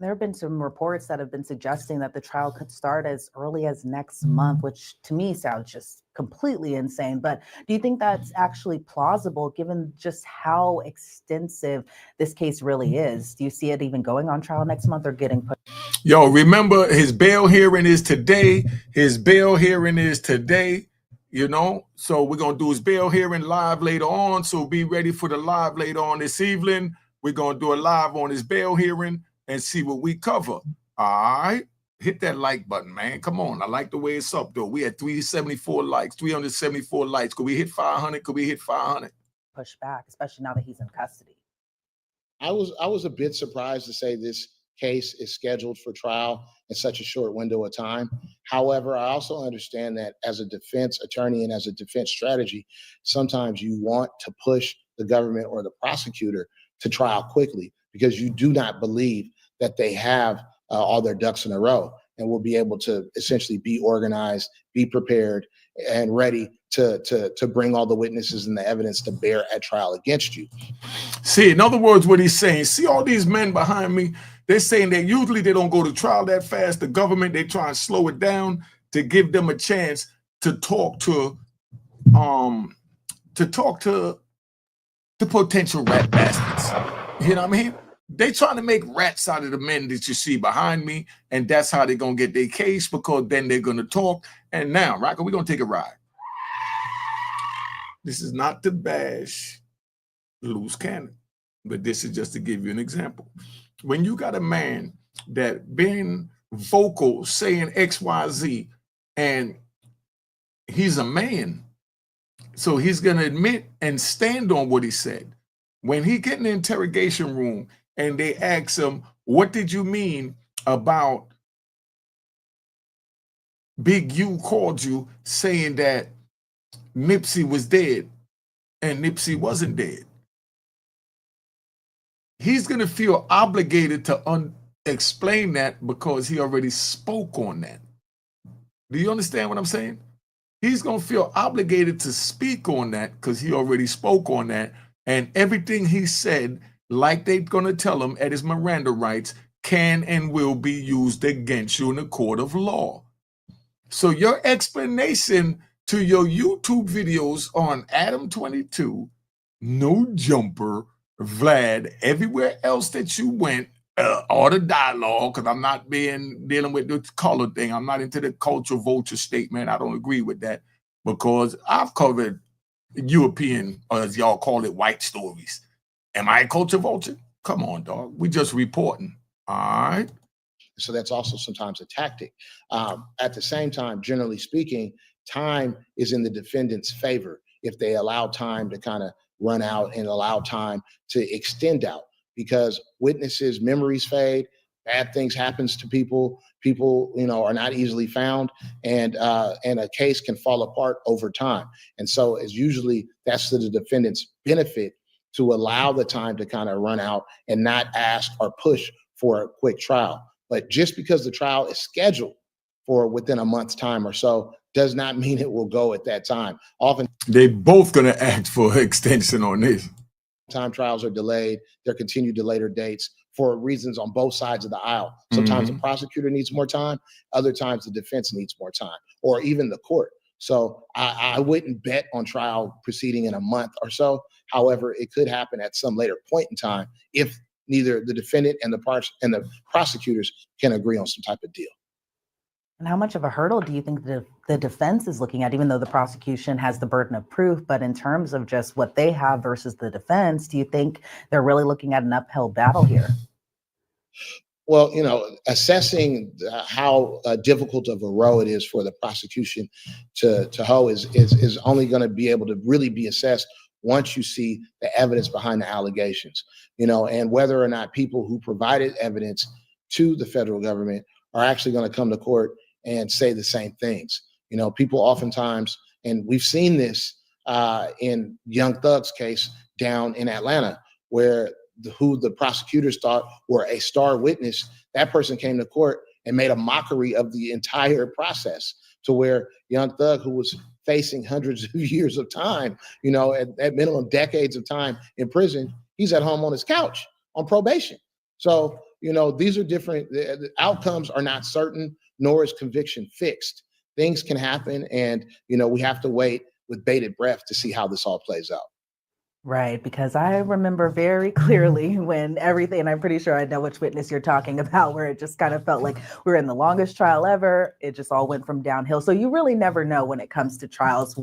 S3: There have been some reports that have been suggesting that the trial could start as early as next month, which to me sounds just completely insane. But do you think that's actually plausible given just how extensive this case really is? Do you see it even going on trial next month or getting put?
S1: Yo, remember his bail hearing is today. His bail hearing is today, you know. So we're going to do his bail hearing live later on. So be ready for the live later on this evening. We're going to do a live on his bail hearing and see what we cover. All right. Hit that like button, man. Come on. I like the way it's up, though. We had 374 likes, 374 likes. Could we hit 500? Could we hit 500?
S3: Push back, especially now that he's in custody.
S4: I was a bit surprised to say this case is scheduled for trial in such a short window of time. However, I also understand that as a defense attorney and as a defense strategy, sometimes you want to push the government or the prosecutor to trial quickly because you do not believe that they have all their ducks in a row and will be able to essentially be organized, be prepared, and ready to bring all the witnesses and the evidence to bear at trial against you.
S1: See, in other words, what he's saying, see all these men behind me, they're saying that usually they don't go to trial that fast. The government, they try and slow it down to give them a chance to talk to the potential rat bastards. You know what I mean? They trying to make rats out of the men that you see behind me, and that's how they're going to get their case, because then they're going to talk. And now, Rocker, we're going to take a ride. This is not to bash loose cannon, but this is just to give you an example. When you got a man that been vocal saying XYZ, and he's a man, so he's going to admit and stand on what he said. When he get in the interrogation room and they ask him, what did you mean about Big U called you saying that Nipsey was dead and Nipsey wasn't dead? He's going to feel obligated to explain that because he already spoke on that. Do you understand what I'm saying? He's going to feel obligated to speak on that because he already spoke on that. And everything he said, like they're going to tell him at his Miranda rights, can and will be used against you in a court of law. So your explanation to your YouTube videos on Adam 22, No Jumper, Vlad, everywhere else that you went, all the dialogue, because I'm not dealing with the color thing. I'm not into the culture vulture statement. I don't agree with that, because I've covered European, or as y'all call it, white stories. Am I a culture vulture? Come on, dog. We just reporting. All right.
S4: So that's also sometimes a tactic. At the same time, generally speaking, time is in the defendant's favor if they allow time to kind of run out and allow time to extend out, because witnesses' memories fade, bad things happens to people, are not easily found, and a case can fall apart over time. And so it's usually that's to the defendant's benefit to allow the time to kind of run out and not ask or push for a quick trial. But just because the trial is scheduled for within a month's time or so does not mean it will go at that time. Often
S1: they both going to ask for extension on this.
S4: Time trials are delayed. They're continued to later dates for reasons on both sides of the aisle. Sometimes the prosecutor needs more time. Other times the defense needs more time, or even the court. So I wouldn't bet on trial proceeding in a month or so. However, it could happen at some later point in time if neither the defendant and the prosecutors can agree on some type of deal.
S3: And how much of a hurdle do you think the defense is looking at, even though the prosecution has the burden of proof, but in terms of just what they have versus the defense, do you think they're really looking at an uphill battle here?
S4: Well, assessing how difficult of a row it is for the prosecution to hoe is only going to be able to really be assessed once you see the evidence behind the allegations, and whether or not people who provided evidence to the federal government are actually going to come to court and say the same things. People oftentimes, and we've seen this in Young Thug's case down in Atlanta, where who the prosecutors thought were a star witness, that person came to court and made a mockery of the entire process, to where Young Thug, who was facing hundreds of years of time, at minimum decades of time in prison, he's at home on his couch on probation. So, these are different. The outcomes are not certain, nor is conviction fixed. Things can happen, and, we have to wait with bated breath to see how this all plays out.
S3: Right, because I remember very clearly when everything, and I'm pretty sure I know which witness you're talking about, where it just kind of felt like we were in the longest trial ever. It just all went from downhill. So you really never know when it comes to trials.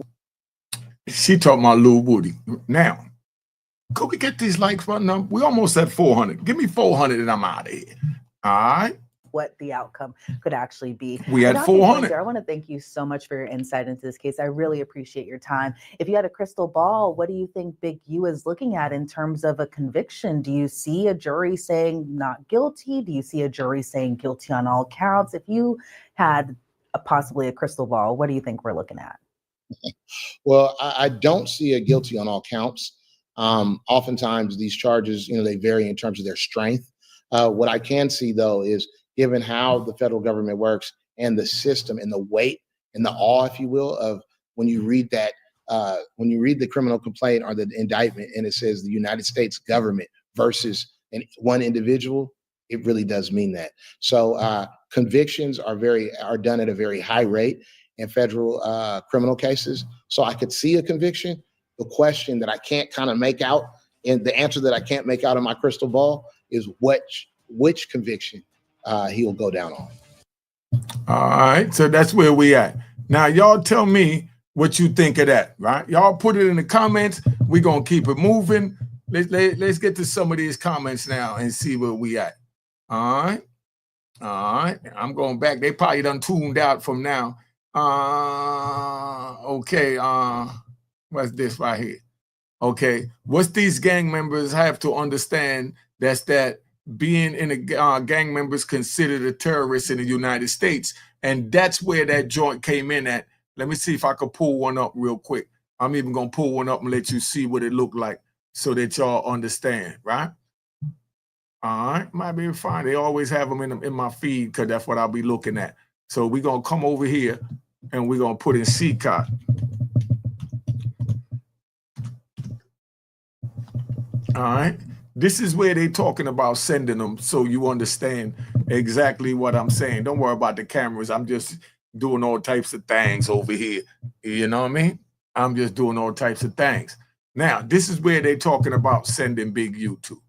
S1: She talking about Lil Woody. Now, could we get these likes button up? We almost at 400. Give me 400 and I'm out of here. All right.
S3: What the outcome could actually be.
S1: We had 400.
S3: I want to thank you so much for your insight into this case. I really appreciate your time. If you had a crystal ball, what do you think Big U is looking at in terms of a conviction? Do you see a jury saying not guilty? Do you see a jury saying guilty on all counts? If you had possibly a crystal ball, what do you think we're looking at?
S4: Well, I don't see a guilty on all counts. Oftentimes these charges, they vary in terms of their strength. What I can see, though, is given how the federal government works and the system and the weight and the awe, if you will, of when you read that, when you read the criminal complaint or the indictment and it says the United States government versus one individual, it really does mean that. So convictions are done at a very high rate in federal criminal cases. So I could see a conviction. The question that I can't kind of make out, and the answer that I can't make out of my crystal ball, is which conviction he'll go down on.
S1: All right, so that's where we at. Now, y'all tell me what you think of that, right? Y'all put it in the comments. We're going to keep it moving. Let's get to some of these comments now and see where we at. All right. I'm going back. They probably done tuned out from now. Okay. What's this right here? Okay. What's these gang members have to understand that being in a gang members considered a terrorist in the United States. And that's where that joint came in at. Let me see if I could pull one up real quick. I'm even going to pull one up and let you see what it looked like so that y'all understand, right? All right, might be fine. They always have them in my feed because that's what I'll be looking at. So we're going to come over here and we're going to put in CCOT. All right. This is where they're talking about sending them so you understand exactly what I'm saying. Don't worry about the cameras. I'm just doing all types of things over here. You know what I mean? I'm just doing all types of things. Now, this is where they're talking about sending Big U to.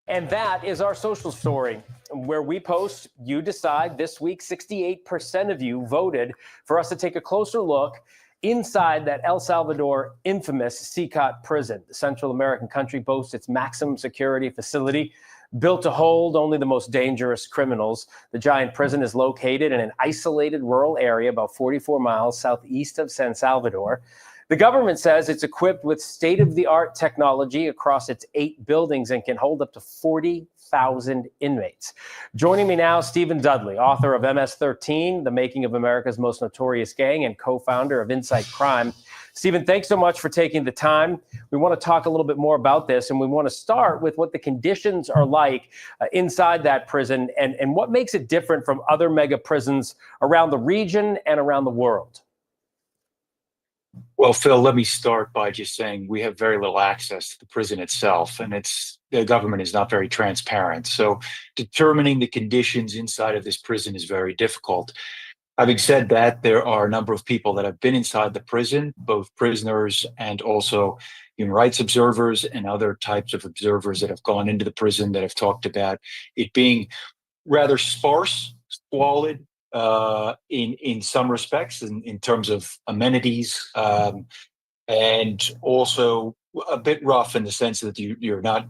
S5: And that is our social story, where we post, you decide. This week, 68% of you voted for us to take a closer look inside that El Salvador infamous CICOT prison. The Central American country boasts its maximum security facility, built to hold only the most dangerous criminals. The giant prison is located in an isolated rural area about 44 miles southeast of San Salvador. The government says it's equipped with state-of-the-art technology across its 8 buildings and can hold up to 40,000 inmates. Joining me now, Stephen Dudley, author of MS-13, The Making of America's Most Notorious Gang, and co-founder of Insight Crime. Stephen, thanks so much for taking the time. We want to talk a little bit more about this, and we want to start with what the conditions are like inside that prison and what makes it different from other mega prisons around the region and around the world.
S7: Well, Phil, let me start by just saying we have very little access to the prison itself, and the government is not very transparent. So determining the conditions inside of this prison is very difficult. Having said that, there are a number of people that have been inside the prison, both prisoners and also human rights observers and other types of observers that have gone into the prison that have talked about it being rather sparse, squalid, in some respects, in terms of amenities, and also a bit rough in the sense that you're not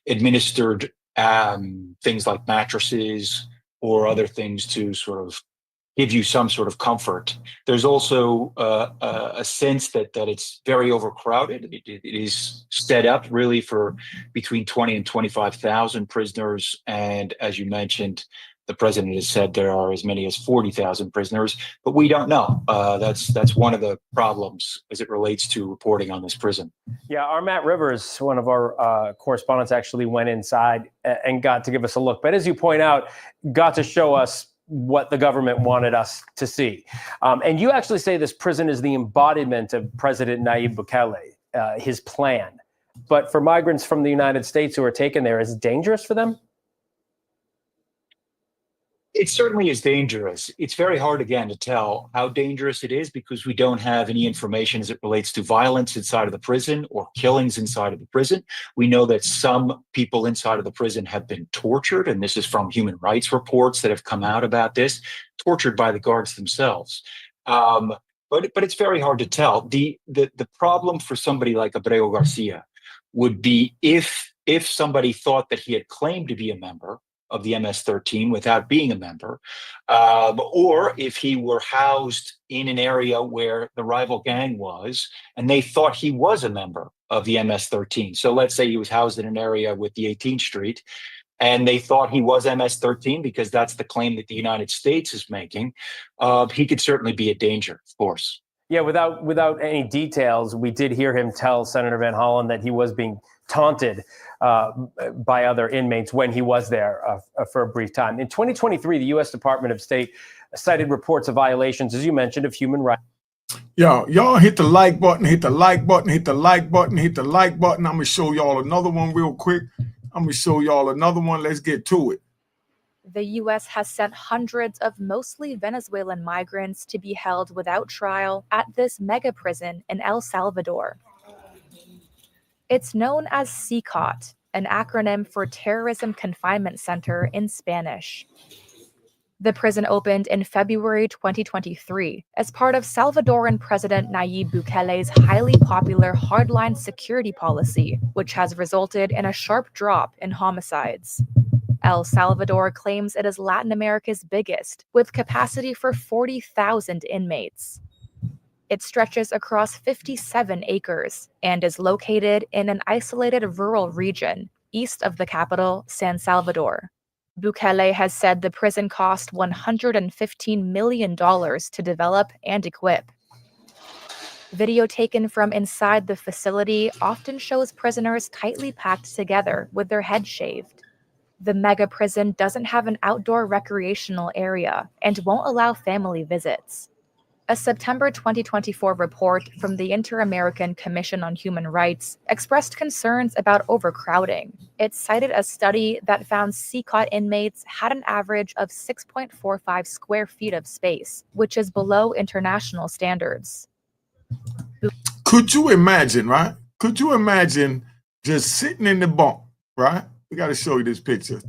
S7: administered things like mattresses or other things to sort of give you some sort of comfort. There's also a sense that it's very overcrowded. It is set up really for between 20 and 25,000 prisoners, and as you mentioned, the president has said there are as many as 40,000 prisoners, but we don't know. That's one of the problems as it relates to reporting on this prison.
S5: Yeah, our Matt Rivers, one of our correspondents, actually went inside and got to give us a look. But as you point out, got to show us what the government wanted us to see. And you actually say this prison is the embodiment of President Nayib Bukele, his plan. But for migrants from the United States who are taken there, is it dangerous for them?
S7: It certainly is dangerous. It's very hard, again, to tell how dangerous it is because we don't have any information as it relates to violence inside of the prison or killings inside of the prison. We know that some people inside of the prison have been tortured, and this is from human rights reports that have come out about this, tortured by the guards themselves. But it's very hard to tell. The problem for somebody like Abreu Garcia would be if somebody thought that he had claimed to be a member of the MS-13 without being a member, or if he were housed in an area where the rival gang was, and they thought he was a member of the MS-13. So let's say he was housed in an area with the 18th Street, and they thought he was MS-13 because that's the claim that the United States is making. He could certainly be a danger, of course.
S5: Yeah, without any details, we did hear him tell Senator Van Hollen that he was being taunted by other inmates when he was there for a brief time. In 2023, the U.S. Department of State cited reports of violations, as you mentioned, of human rights.
S1: Y'all hit the like button, hit the like button, hit the like button, hit the like button. I'm going to show y'all another one real quick. I'm going to show y'all another one. Let's get to it.
S8: The U.S. has sent hundreds of mostly Venezuelan migrants to be held without trial at this mega prison in El Salvador. It's known as CICOT, an acronym for Terrorism Confinement Center in Spanish. The prison opened in February 2023 as part of Salvadoran President Nayib Bukele's highly popular hardline security policy, which has resulted in a sharp drop in homicides. El Salvador claims it is Latin America's biggest, with capacity for 40,000 inmates. It stretches across 57 acres and is located in an isolated rural region east of the capital, San Salvador. Bukele has said the prison cost $115 million to develop and equip. Video taken from inside the facility often shows prisoners tightly packed together with their heads shaved. The mega prison doesn't have an outdoor recreational area and won't allow family visits. A September 2024 report from the Inter-American Commission on Human Rights expressed concerns about overcrowding. It cited a study that found CCOT inmates had an average of 6.45 square feet of space, which is below international standards.
S1: Could you imagine, right? Could you imagine just sitting in the bunk, right? We got to show you this picture.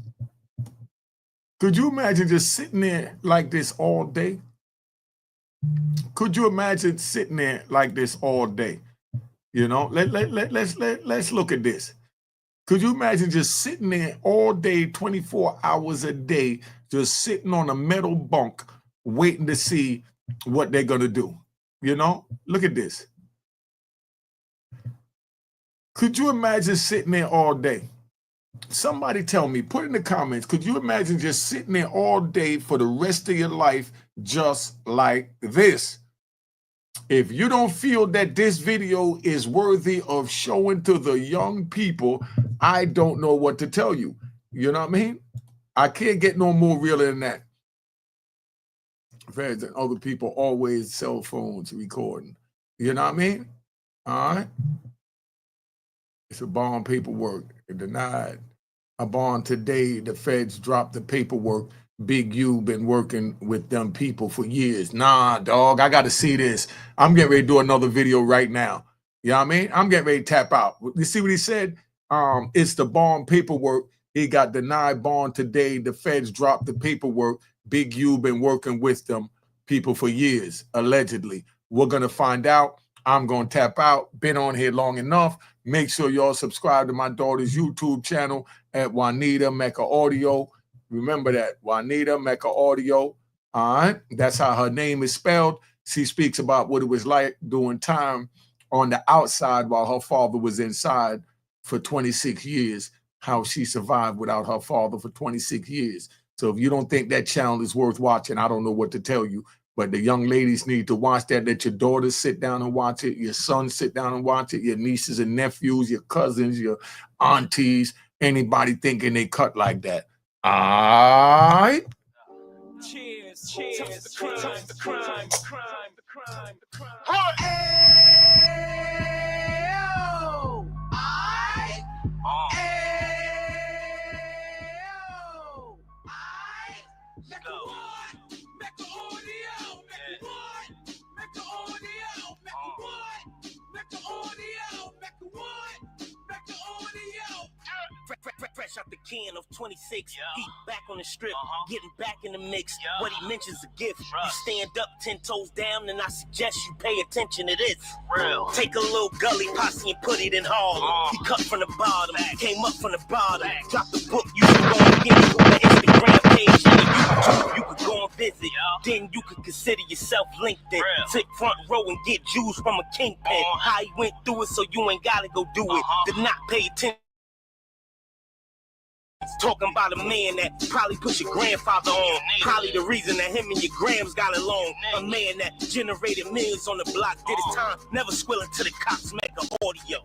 S1: Could you imagine just sitting there like this all day? Could you imagine sitting there like this all day? You know, let's look at this. Could you imagine just sitting there all day, 24 hours a day, just sitting on a metal bunk, waiting to see what they're going to do? You know, look at this. Could you imagine sitting there all day? Somebody tell me, put in the comments, could you imagine just sitting there all day for the rest of your life just like this? If you don't feel that this video is worthy of showing to the young people, I don't know what to tell you. You know what I mean? I can't get no more real than that. Feds and other people always cell phones recording. You know what I mean? All right. It's a bond paperwork. Denied a bond today. The feds dropped the paperwork. Big U been working with them people for years. Nah, dog, I got to see this. I'm getting ready to do another video right now. You know what I mean? I'm getting ready to tap out. You see what he said? It's the bond paperwork. He got denied bond today. The feds dropped the paperwork. Big U been working with them people for years, allegedly. We're going to find out. I'm going to tap out. Been on here long enough. Make sure y'all subscribe to my daughter's YouTube channel at Juanita Mecca Audio. Remember that, Juanita Mecca Audio. All right, that's how her name is spelled. She speaks about what it was like doing time on the outside while her father was inside for 26 years, how she survived without her father for 26 years. So if you don't think that channel is worth watching, I don't know what to tell you. But the young ladies need to watch that. Let your daughters sit down and watch it. Your sons sit down and watch it. Your nieces and nephews, your cousins, your aunties, anybody thinking they cut like that. All right.
S6: Cheers, cheers, the crime, the crime, the crime, the crime, the crime. Fresh out the can of 26, he back on the strip, getting back in the mix. What he mentions a gift. You stand up 10 toes down, and I suggest you pay attention to this. Take a little gully posse and put it in Harlem. He cut from the bottom, came up from the bottom. Drop the book, you can go and get it. The Instagram page and the YouTube, you could go and visit. Then you could consider yourself LinkedIn. Sit front row and get Jews from a kingpin. How he went through it, so you ain't gotta go do it. Did not pay attention. Talking about a man that probably put your grandfather on. Probably the reason that him and your grams got along. A man that generated millions on the block. Did his time, never squilling to the cops make an audio.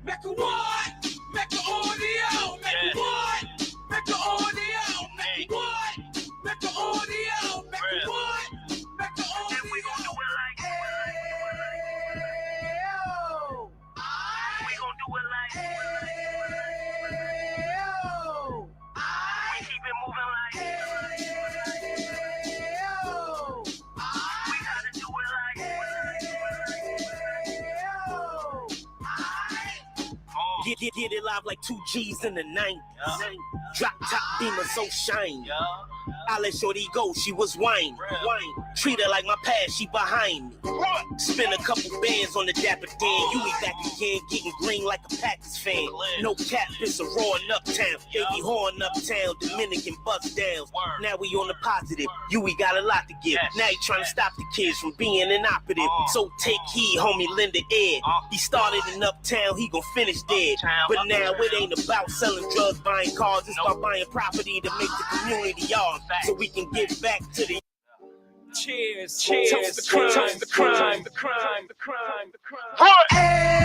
S6: Make a what? Make an audio. Make a what? Make an audio. Make a what? Make an audio. Make a what? Get it live like 2 G's in the 90s. Drop top beamer so shiny. I let shorty go, she was wine. Treat her like my past, she behind me. Spend a couple bands on the Dapper Dan. You be back again, getting green like a Packers fan. No cap, it's a roaring uptown. Baby horn uptown, Dominican bust downs. Now we on the positive, we got a lot to give. Now he trying to stop the kids from being inoperative. So take heed, homie, lend an ear. He started in uptown, he gon' finish dead. But now it ain't about selling drugs, buying cars. It's about buying property to make the community ours, so we can give back to the. Cheers, cheers, the crime, the crime, the crime, the crime, the crime.